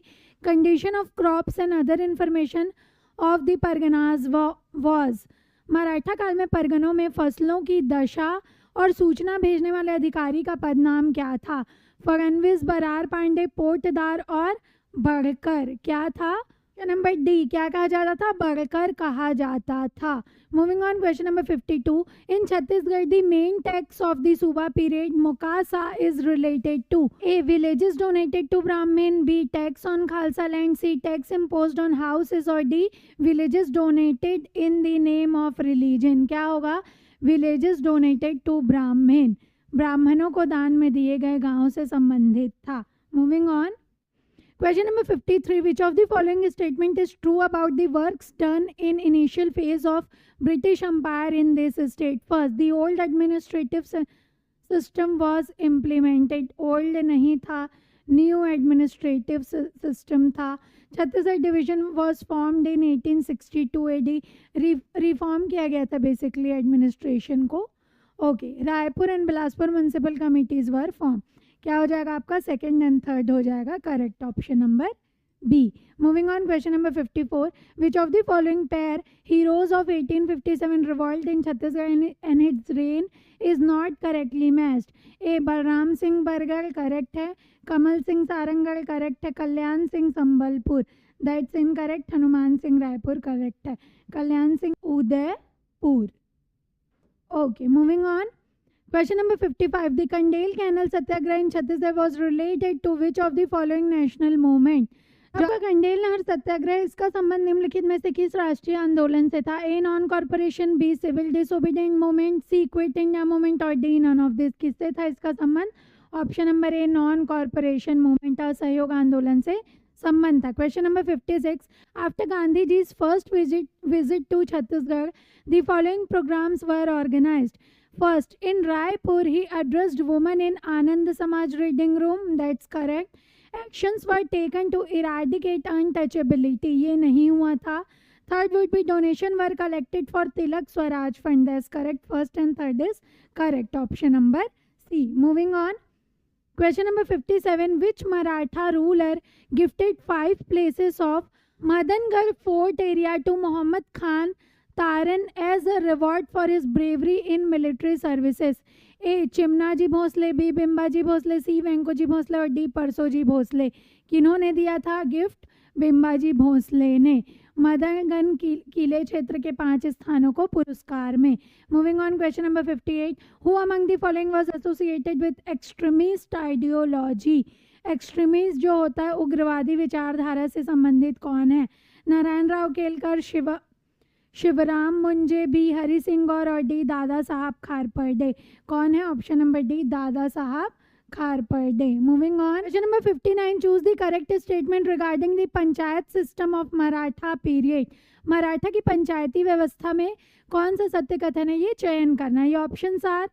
condition of crops and other information of the parganas was? Maratha काल में परगनों में फसलों की दशा और सूचना भेजने वाले अधिकारी का पद नाम क्या था? फडणवीस, बरार, पांडे, पोटदार और बड़कर। क्या था? नंबर डी, क्या कहा जाता था? बड़कर कहा जाता था। Moving on. Question number 52, in Chhattisgarh the main tax of the Suba period Mokasa is related to? A villages donated to Brahmin, B tax on Khalsa land, C tax imposed on houses और D villages donated in the name of religion. क्या होगा? Villages donated to ब्राह्मण, ब्राह्मणों को दान में दिए गए गांवों से संबंधित था। Moving on. Question number 53, which of the following statement is true about the works done in initial phase of British Empire in this state? First, the old administrative system was implemented. Old नहीं था, new administrative system था. Chhattisgarh division was formed in 1862 AD. Reform किया गया था basically administration को. Okay, Raipur and Bilaspur municipal committees were formed. क्या हो जाएगा आपका? सेकंड एंड थर्ड हो जाएगा correct, option number B. Moving on. Question number 54, which of the following pair heroes of 1857 revolt in Chhattisgarh and its reign is not correctly matched? A Balram Singh Bargarh correct है, Kamal Singh Sarangarh correct है, Kalyan Singh Sambalpur that's incorrect, Hanuman Singh Raipur correct है, Kalyan Singh Udaipur. Okay, moving on. Question number 55, the Kandel Canal Satyagraha in Chhattisgarh was related to which of the following national movement? आपका कंडेल नहर सत्याग्रह, इसका संबंध निम्नलिखित में से किस राष्ट्रीय आंदोलन से था? A non corporation, B civil disobedient movement, C quit India movement और डी नन ऑफ दिस। किससे था इसका संबंध? Option number A non corporation movement, असहयोग आंदोलन से संबंध था। Question number 56, after Gandhi ji's first visit to Chhattisgarh the following programs were organized? First, in Raipur, he addressed women in Anand Samaj reading room. That's correct. Actions were taken to eradicate untouchability. ये नहीं हुआ था। Third would be donation were collected for Tilak Swaraj Fund. That's correct. First and third is correct. Option number C. Moving on. Question number 57. Which Maratha ruler gifted 5 places of Madangarh Fort area to Muhammad Khan Taran as a reward for his bravery in military services? A Chimnaji Bhosle, B Bimbaji Bhosle, C Venkoji Bhosle और D Parsoji Bhosle. किन्होंने दिया था gift? Bimbaji Bhosle ने मदनगढ़ किले क्षेत्र के 5 स्थानों को पुरस्कार में। Moving on. Question number 58, who among the following was associated with extremist ideology? Extremist जो होता है उग्रवादी विचारधारा से संबंधित कौन है? नारायण राव केलकर, शिवराम मुंजे, बी हरि सिंह गौर और डी दादा साहब खारपर्डे। कौन है? Option number D Dada Sahab Kharparde. Moving on, question number 59, choose the correct statement regarding the panchayat system of Maratha period. Maratha की पंचायती व्यवस्था में कौन सा सत्य कथन है, ये चयन करना है। ये options are,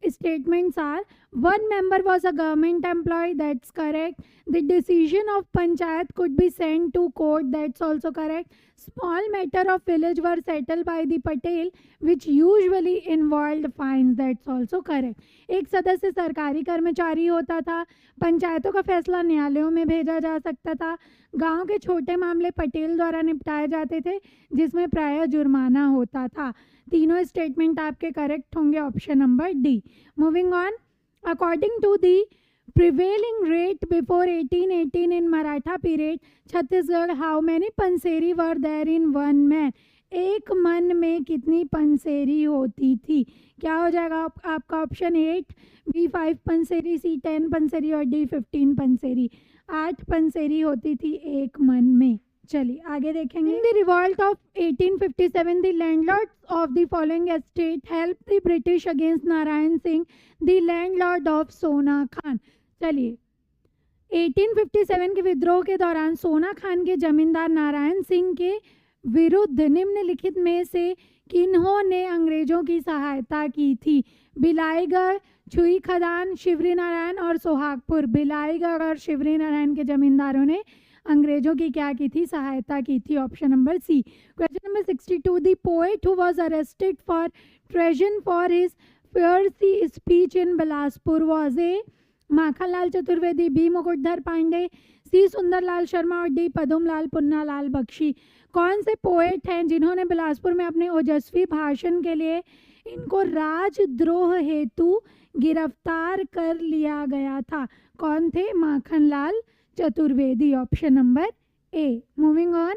statements are: one member was a government employee, that's correct. The decision of panchayat could be sent to court, that's also correct. Small matter of village were settled by the patel which usually involved fines, that's also correct. एक सदस्य सरकारी कर्मचारी होता था, पंचायतों का फैसला न्यायालयों में भेजा जा सकता था, गांव के छोटे मामले पटेल द्वारा निपटाए जाते थे जिसमें प्रायः जुर्माना होता था। तीनों स्टेटमेंट आपके करेक्ट होंगे, option number D. Moving on, according to the prevailing rate before 1818 in Maratha period Chhattisgarh, how many panseri were there in one man. एक मन में कितनी पंसेरी होती थी? क्या हो जाएगा आपका? ऑप्शन 8, बी 5 पंसेरी, सी 10 पंसेरी और डी 15 पंसेरी। 8 पंसेरी होती थी एक मन में। चलिए आगे देखेंगे। In the revolt of 1857 the landlord of the following estate help the British against Narayan Singh the landlord of सोना खान। चलिए 1857 के विद्रोह के दौरान सोना खान के जमींदार नारायण सिंह के विरुद्ध निम्नलिखित में से किन्होंने अंग्रेजों की सहायता की थी? बिलाईगढ़, छुई खदान, शिवरी नारायण और सोहागपुर। बिलाईगढ़ और शिवरी नारायण के जमींदारों ने अंग्रेजों की क्या की थी? सहायता की थी। Option number C. Question number 62, the poet who was arrested for treason for his fiery speech in Bilaspur was A. Makhanlal Chaturvedi, B Mukutdhar Pandey, C Sundarlal Sharma और डी पदुमलाल पुन्नालाल बख्शी। कौन से पोएट हैं जिन्होंने बिलासपुर में अपने ओजस्वी भाषण के लिए इनको राजद्रोह हेतु गिरफ्तार कर लिया गया था? कौन थे? Makhanlal Chaturvedi. Option number A. Moving on,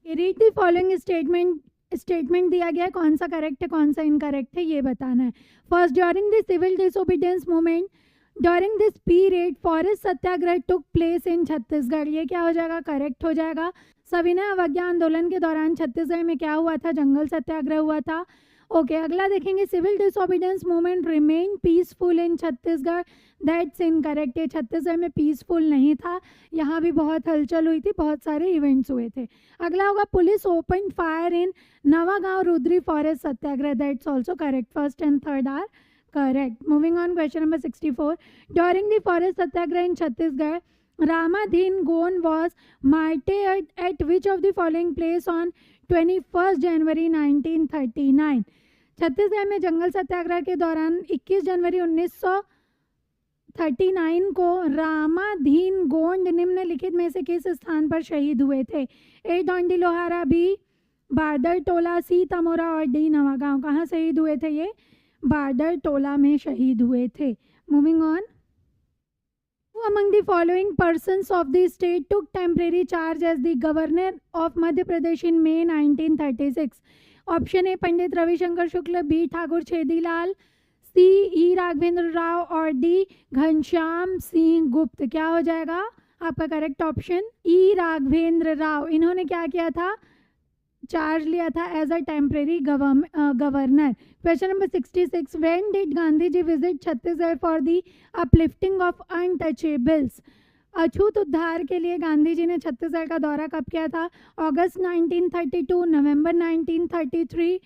read the following statement दिया गया है, कौन सा करेक्ट है कौन सा इनकरेक्ट है ये बताना है। First, during the civil disobedience movement during this period forest satyagraha took place in Chhattisgarh. ये क्या हो जाएगा? करेक्ट हो जाएगा। सविनय अवज्ञा आंदोलन के दौरान छत्तीसगढ़ में क्या हुआ था? जंगल सत्याग्रह हुआ था। ओके, अगला देखेंगे। Civil disobedience movement remain peaceful in Chhattisgarh, that's incorrect. ये छत्तीसगढ़ में पीसफुल नहीं था, यहाँ भी बहुत हलचल हुई थी, बहुत सारे इवेंट्स हुए थे। अगला होगा police open fire in Nawagaon Rudri forest satyagraha, that's also correct. First and third are correct. Moving on, question number 64. During the forest satyagraha in Chhattisgarh, Ramadhin Gone was martyred at which of the following place on 21st January 1939? Chhattisgarh में जंगल सत्याग्रह के दौरान 21 जनवरी 1939 को रामाधीन गोंड निम्नलिखित में से किस स्थान पर शहीद हुए थे? ए डोंडी लोहारा, बी बारदर टोला, सी तमोरा और डी नवागांव। कहाँ शहीद हुए थे ये? बारदर टोला में शहीद हुए थे। Moving on, Who among the following persons of the state took temporary charge as the governor of Madhya Pradesh in May 1936? Option A Pandit Ravishankar Shukla, B Thakur Chhedilal, C E Raghavendra Rao और डी घनश्याम सिंह गुप्त। क्या हो जाएगा आपका correct option? E Raghavendra Rao. इन्होंने क्या किया था? चार्ज लिया था as a temporary governor. Question number 66, when did Gandhi ji visit Chhattisgarh for the uplifting of untouchables? अछूत उद्धार के लिए गांधी जी ने छत्तीसगढ़ का दौरा कब किया था? अगस्त 1932, नवंबर 1933,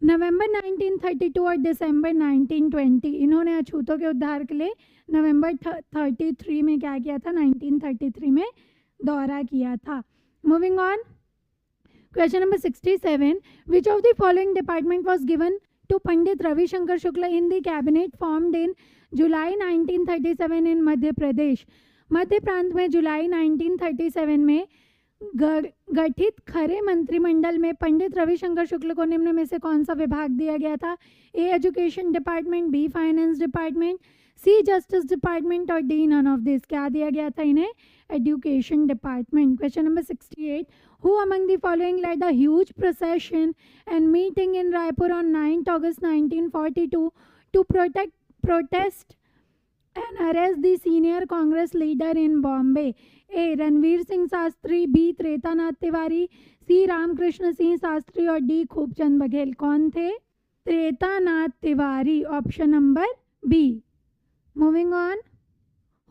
नवंबर 1932 और दिसंबर 1920। इन्होंने अछूतों के उद्धार के लिए नवंबर 33 में क्या किया था? 1933 में दौरा किया था। Moving on, Question number 67. Which of the following department was given to Pandit Ravi Shankar Shukla in the cabinet formed in July 1937 in Madhya Pradesh? मध्य प्रांत में जुलाई 1937 में गठित खरे मंत्रिमंडल में पंडित रविशंकर शुक्ल को निम्न में से कौन सा विभाग दिया गया था? A education department, B finance department, C justice department और डी नन ऑफ दिस। क्या दिया गया था इन्हें? Education department. Question number 68. Who among the following led a huge procession and meeting in Raipur on 9th August 1942 to protest and arrest the senior Congress leader in Bombay? A. Ranveer Singh Shastri, B. Tretanath Tiwari, C. Ramkrishna Singh Shastri और D. Khubchand Baghel. कौन थे? Tretanath Tiwari, option number B. Moving on,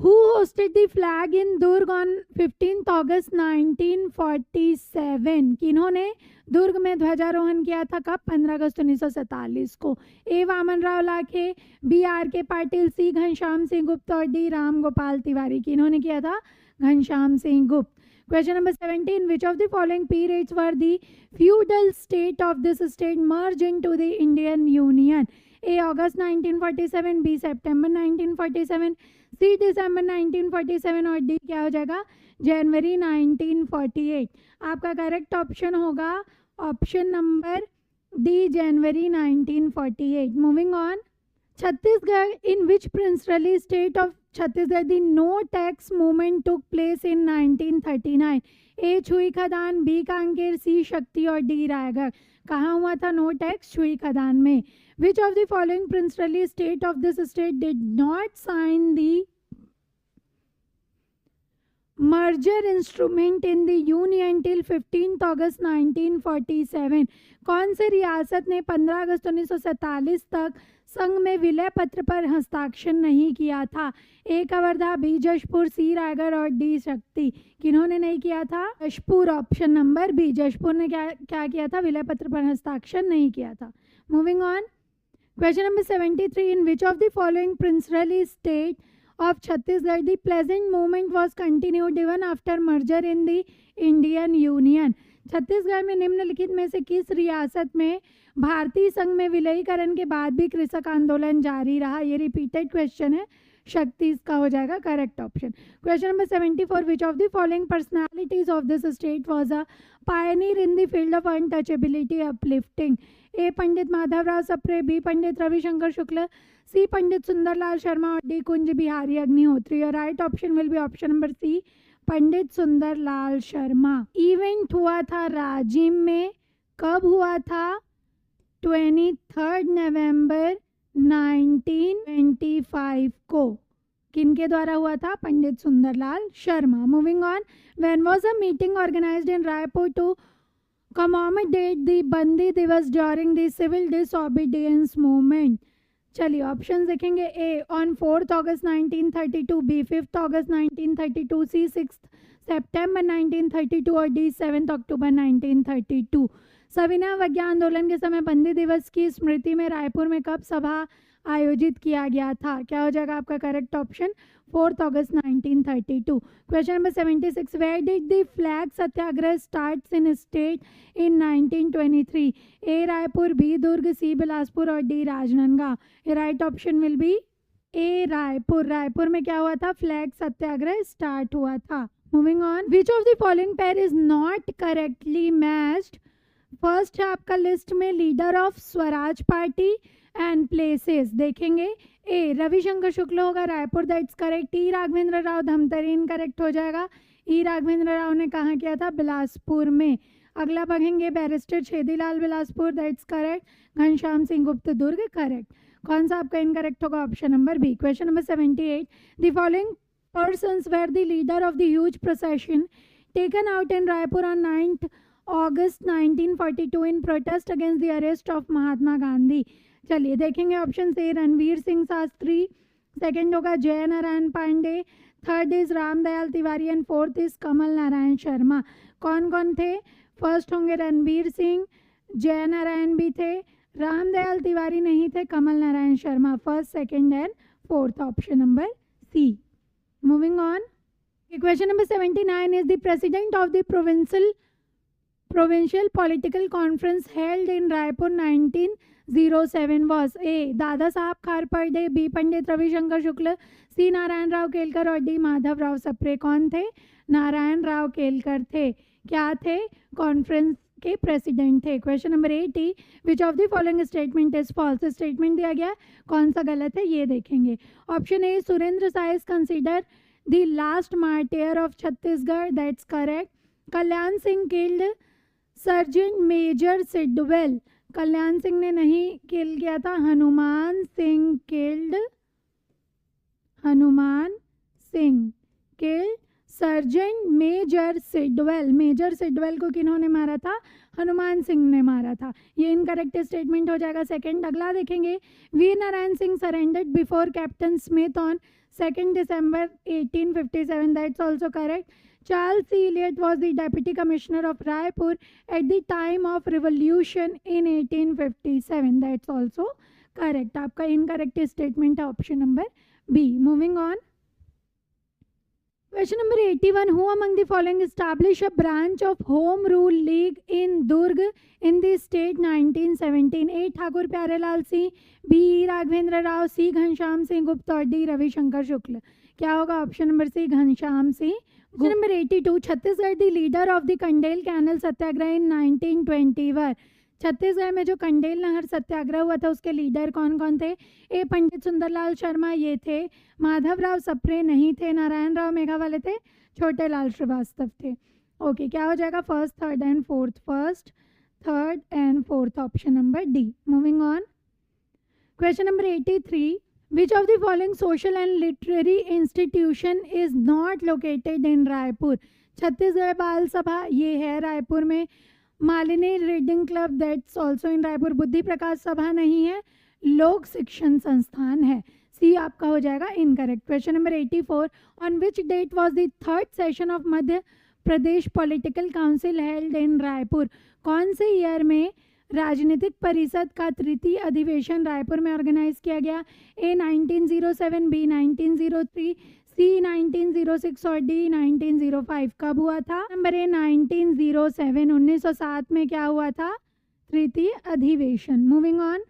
Who hosted the flag in Durg on 15th August 1947? किन्होंने दुर्ग में ध्वजारोहण किया था कब? 15 अगस्त 1947 को। ए. Vaman Rao Lakhe, B. R K Patil, सी. घनश्याम सिंह गुप्त और डी. राम गोपाल तिवारी। किन्होंने किया था? घनश्याम सिंह गुप्त। Question number 17. Which of the following periods were the feudal state of this state merged into the Indian Union? A. August 1947, B. September 1947, C. December 1947 और D क्या हो जाएगा? जनवरी 1948। आपका करेक्ट ऑप्शन होगा option number D, January 1948। Moving on, Chhattisgarh, in which princely state of Chhattisgarh the no tax movement took place in 1939? ए. छुई खदान, B. Kanker, सी. शक्ति और डी. रायगढ़। कहाँ हुआ था नो टैक्स? छुई खदान में। Which of the following princely state of this state did not sign the merger instrument in the union till 15th August 1947? कौन से रियासत ने 15 अगस्त 1947 तक संघ में विलय पत्र पर हस्ताक्षर नहीं किया था? A. Kawardha, B. Jashpur, C. Raigarh और डी. शक्ति। किन्होंने नहीं किया था? Jashpur, option number B. Jashpur ने क्या किया था? विलय पत्र पर हस्ताक्षर नहीं किया था। Moving on, question number 73. In which of the following princely state of Chhattisgarh the pleasant movement was continued even after merger in the Indian Union? Chhattisgarh में निम्नलिखित में से किस रियासत में भारतीय संघ में विलयीकरण के बाद भी कृषक आंदोलन जारी रहा? ये रिपीटेड क्वेश्चन है। शक्ति इसका हो जाएगा correct option. Question number 74. Which of the following personalities of this state was a pioneer in the field of untouchability uplifting? A. Pandit Madhavrao Sapre, B. Pandit Ravishankar Shukla, C. Pandit Sundarlal Sharma और डी. कुंज बिहारी अग्निहोत्री। और right option will be option number C, Pandit Sundarlal Sharma. Event हुआ था राजिम में, कब हुआ था? 23 नवंबर 1925 को। किनके द्वारा हुआ था? Pandit Sundarlal Sharma. Moving on, when was a meeting organised in Raipur to commemorate the Bandi Diwas during the civil disobedience movement? चलिए ऑप्शन देखेंगे। ए. ऑन 4 अगस्त 1932, बी. 5 अगस्त 1932, सी. 6 सितंबर 1932 और डी. 7 अक्टूबर 1932। सविनय अवज्ञा आंदोलन के समय बंदी दिवस की स्मृति में रायपुर में कब सभा आयोजित किया गया था? क्या हो जाएगा आपका करेक्ट ऑप्शन? 4 अगस्त 1932। Question number 76. Where did the flag Satyagraha starts in state in 1923? A. Raipur, B. Durg, C. Bilaspur और D. Rajnandgaon. Right option will be A. Raipur. Raipur में क्या हुआ था? फ्लैग सत्याग्रह स्टार्ट हुआ था। Moving on, which of the following pair is not correctly matched? First है आपका list में leader of Swaraj party and places. देखेंगे। ए. रविशंकर शुक्ल होगा, Raipur, that's correct. E. Raghavendra Rao Dhamtari incorrect हो जाएगा। ई. राघवेंद्र राव ने कहाँ किया था? बिलासपुर में। अगला पढ़ेंगे barrister Chhedilal Bilaspur, that's correct. Ghanshyam Singh Gupta Durg, correct. कौन सा आपका इनकरेक्ट होगा? Option number B. Question number 78. The following persons were the leader of the huge procession taken out in Raipur on 9th August 1942 in protest against the arrest of Mahatma Gandhi? चलिए देखेंगे option से। Ranveer Singh Shastri, second होगा Jai Narayan Pande, third is Ramdayal Tiwari and fourth is Kamal Narayan Sharma. कौन कौन थे? First होंगे रणवीर सिंह, जय नारायण भी थे, रामदयाल तिवारी नहीं थे, Kamal Narayan Sharma. First, second and fourth, option number C. Moving on, question number 79 is the president of the provincial political conference held in Raipur 1907 was? A. दादा साहब खारपर्डे, बी. पंडित रविशंकर शुक्ल, सी. नारायण राव केलकर और डी. माधव राव सप्रे। कौन थे? नारायण राव केलकर थे। क्या थे? कॉन्फ्रेंस के प्रेसिडेंट थे। Question number 80. Which of the following statement is false? Statement दिया गया, कौन सा गलत है ये देखेंगे। Option A. Surendra Sai is consider the last martyr of Chhattisgarh, that's correct. Kalyan Singh killed sergeant major Sidwell. Kalyan Singh ने नहीं किल किया था, Hanuman Singh killed Hanuman Singh killed sergeant major Sidwell. Major Sidwell को किन्होंने मारा था? हनुमान सिंह ने मारा था। ये इनकरेक्ट स्टेटमेंट हो जाएगा। सेकंड अगला देखेंगे, Veer Narayan Singh surrendered before captain Smith on 2 December 1857, that's also correct. Charles C. Eliot was the Deputy Commissioner of Raipur at the time of revolution in 1857, that's also correct। आपका इनकरेक्ट स्टेटमेंट है option number B. Moving on, question number 81, who among the following established a branch of home rule league in Durg in the state 1917? A Thakur Pyarelal Singh, B Raghavendra Rao, C Ghanshyam Singh Gupt और D Ravishankar Shukla. क्या होगा? Option number C Ghanshyam Singh. Question number 82, Chhattisgarh the leader of the Kandel canal Satyagraha in 1921। Chhattisgarh में जो कंडेल नहर सत्याग्रह हुआ था उसके leader कौन कौन थे? ए पंडित सुंदरलाल शर्मा ये थे, माधवराव सप्रे नहीं थे, नारायण राव मेघावाले थे, छोटे लाल श्रीवास्तव थे। ओके, क्या हो जाएगा? First third and fourth, first third and fourth, option number D. Moving on, question number 83, which of the following social and literary institution is not located in Raipur? Chhattisgarh बाल सभा ये है रायपुर में, Malini reading club that's also in Raipur, बुद्धि प्रकाश सभा नहीं है, लोक शिक्षण संस्थान है। सी आपका हो जाएगा incorrect. Question number 84, on which date was the third session of Madhya Pradesh political council held in Raipur? कौन से ईयर में राजनीतिक परिषद का तृतीय अधिवेशन रायपुर में ऑर्गेनाइज किया गया? ए 1907, बी 1903, सी 1906 और डी 1905। कब हुआ था? नंबर ए 1907, 1907 में क्या हुआ था? तृतीय अधिवेशन। Moving on,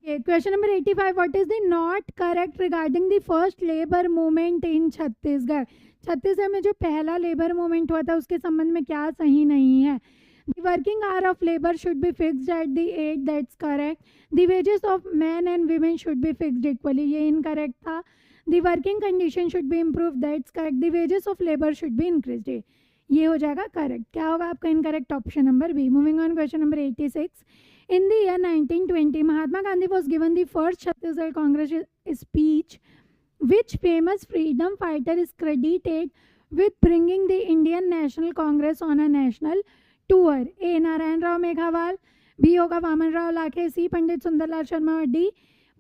question number 85, what is the not correct regarding the first labour movement in Chhattisgarh? Chhattisgarh में जो पहला लेबर मूवमेंट हुआ था उसके संबंध में क्या सही नहीं है? The working hour of labor should be fixed at the 8, that's correct. The wages of men and women should be fixed equally, ये incorrect था। The working condition should be improved, that's correct. The wages of labor should be increased, ये हो जाएगा correct. क्या होगा आपका incorrect? Option number B. Moving on, question number 86, in the year 1920 Mahatma Gandhi was given the first Chhattisgarh Congress speech. Which famous freedom fighter is credited with bringing the Indian National Congress on a national tour? A Narayan Rao Meghawale, B होगा वामन राव लाखे, सी पंडित सुंदरलाल शर्मा और D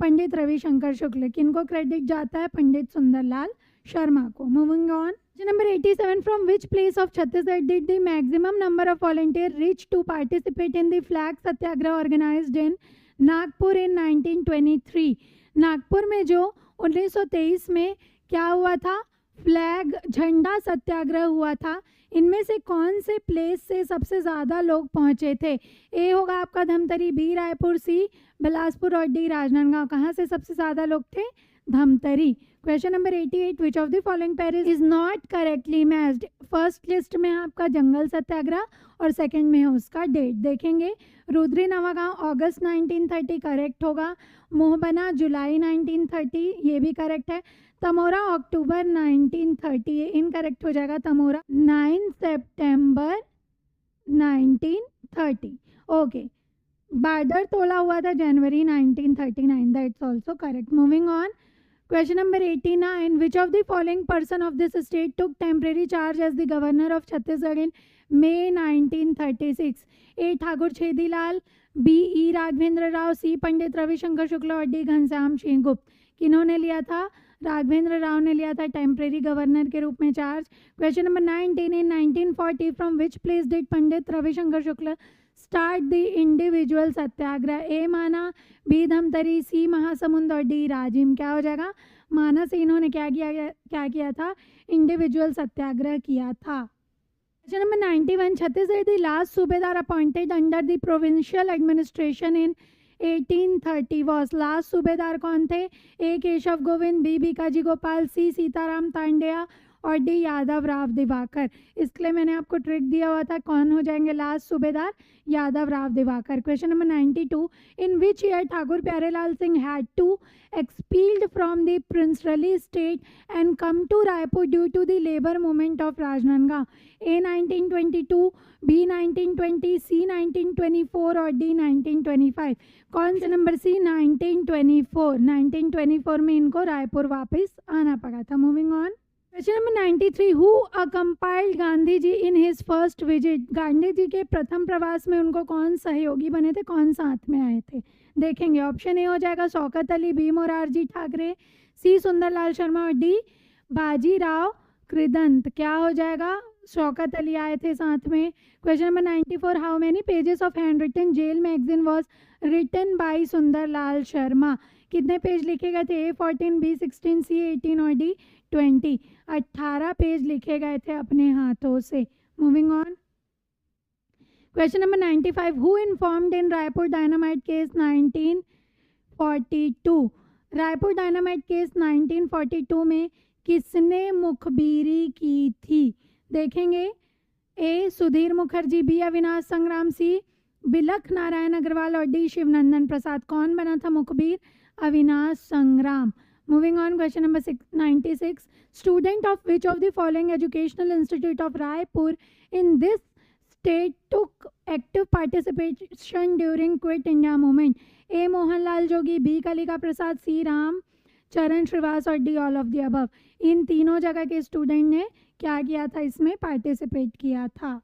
पंडित रविशंकर शुक्ल। किनको credit जाता है? पंडित सुंदरलाल शर्मा को। Moving on, number 87, from which place of Chhattisgarh did the maximum number of volunteer reach to participate in the flag Satyagraha organised in Nagpur in 1923? Nagpur में जो 1923 में क्या हुआ था? फ्लैग झंडा सत्याग्रह हुआ था। इनमें से कौन से प्लेस से सबसे ज़्यादा लोग पहुंचे थे? ए होगा आपका धमतरी, बी रायपुर, सी बिलासपुर और डी राजनांदगांव। कहाँ से सबसे ज़्यादा लोग थे? Dhamtari. Question number 88, which of the following Paris is not correctly matched? First list में है आपका जंगल सत्याग्रह और सेकंड में है उसका डेट। देखेंगे, रुद्री नवागांव अगस्त 1930 करेक्ट होगा, मोहबना जुलाई 1930 ये भी करेक्ट है, तमोरा अक्टूबर 1930 ये इनकरेक्ट हो जाएगा, तमोरा 9 सितंबर 1930। ओके, बार्डर तोला हुआ था जनवरी 1939, that's also correct. Moving on, question number 89, which of the following person of this state took temporary charge as the governor of Chhattisgarh in May 1936? A Thakur Chhedilal, B E Raghavendra Rao, C Pandit Ravishankar Shukla और D Ghanshyam Singh गुप्त। किन्होंने लिया था? राघवेंद्र राव ने लिया था टेम्परेरी गवर्नर के रूप में charge. Question number 19, in 1940 from which place did Pandit Ravishankar Shukla start the individual Satyagraha? A Mana, B Dhamtari, सी महासमुंद और डी राजिम। क्या हो जाएगा? माना से इन्होंने क्या किया था? इंडिविजुअल सत्याग्रह किया था। Question number 91, Chhattisgarh the last subedar appointed under the provincial administration in 1830 was? Last subedar कौन थे? A Keshav Govind, B Bikaji Gopal, C Sitaram Tandya और डी यादव राव दिवाकर। इसके लिए मैंने आपको ट्रिक दिया हुआ था, कौन हो जाएंगे last Subedar, Yadav Rao Diwakar. Question number 92, in which year Thakur Pyarelal Singh had to expelled from the Princely state and come to Raipur due to the labor movement of Rajnandgaon? A 1922, B 1920, C 1924 और D 1925? कौन सा नंबर सी? 1924। 1924 में इनको रायपुर वापस आना पड़ा था। Moving on, question number 93, who accompanied Gandhi ji in his first visit? Gandhi ji के प्रथम प्रवास में उनको कौन सहयोगी बने थे, कौन साथ में आए थे? देखेंगे, ऑप्शन ए हो जाएगा शौकत अली, बी मोरारजी ठाकरे, सी सुंदरलाल शर्मा और डी बाजीराव कृदंत। क्या हो जाएगा? शौकत अली आए थे साथ में। Question number 94, how many pages of hand written jail magazine was written by Sundarlal Sharma? कितने पेज लिखे गए थे? A14, B16, C18 और D20? 18 पेज लिखे गए थे अपने हाथों से। Moving on, question number 95, who informed in Raipur dynamite case 1942? Raipur dynamite case 1942 में किसने मुखबिरी की थी? देखेंगे, ए सुधीर मुखर्जी, बी अविनाश संग्राम, सी बिलख नारायण अग्रवाल और डी शिवनंदन प्रसाद। कौन बना था मुखबिर? Avinash Sangram. Moving on, question number 96, student of which of the following educational institute of Raipur in this state took active participation during Quit India movement? A Mohanlal Jogi, B Kalika Prasad, C Ram Charan Shrivas और D all of the above? इन तीनों जगह के student ने क्या किया था, इसमें पार्टिसिपेट किया था।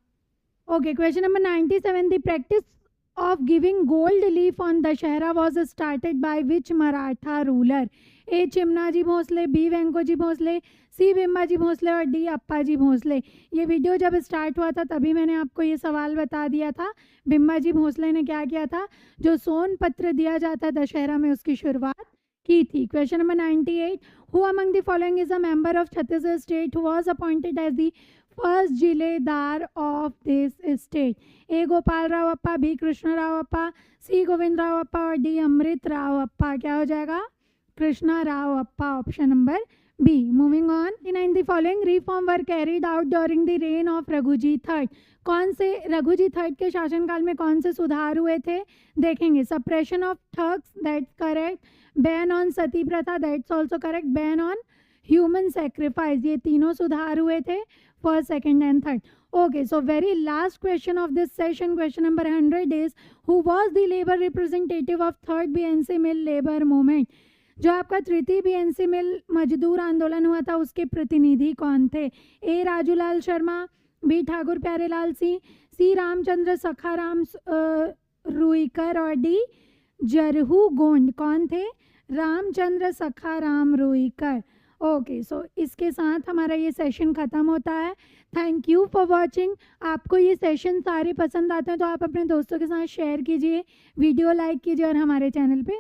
Okay, question number 97, the practice of giving gold leaf on Dashera was started by which Maratha ruler? A Chimnaji Bhosle, B Venkoji Bhosle, C Bimbaji Bhosle और डी अप्पाजी भोसले। ये वीडियो जब स्टार्ट हुआ था तभी मैंने आपको ये सवाल बता दिया था। बिम्बाजी भोसले ने क्या किया था? जो सोन पत्र दिया जाता है दशहरा में, उसकी शुरुआत की थी। Question number 98, who among the following is a member of Chhattisgarh state who was appointed as the first jiledar of this state? A Gopal Rao Appa, B Krishna Rao Appa, C Govind Rao Appa और डी अमृत राव अप्पा? क्या हो जाएगा? Krishna Rao Appa, option number B. Moving on, in the following reform were carried out during the reign of Raghuji third? कौन से Raghuji third के शासनकाल में कौन से सुधार हुए थे? देखेंगे, suppression of thugs, that's correct, ban on sati प्रथा, that's also correct, ban on human sacrifice, ये तीनों सुधार हुए थे, first, second and third. Okay, so very last question of this session, question number 100 is, who was the labor representative of third BNC mill labor movement? जो आपका तृतीय BNC मिल मजदूर आंदोलन हुआ था, उसके प्रतिनिधि कौन थे? ए राजूलाल शर्मा, बी ठाकुर प्यारेलाल सिंह, सी रामचंद्र सखाराम रुईकर और डी जरहू गोंड। कौन थे? रामचंद्र सखाराम रुईकर। ओके, सो इसके साथ हमारा ये सेशन ख़त्म होता है। Thank you for watching. आपको ये सेशन सारे पसंद आते हैं तो आप अपने दोस्तों के साथ शेयर कीजिए, वीडियो लाइक कीजिए और हमारे चैनल पे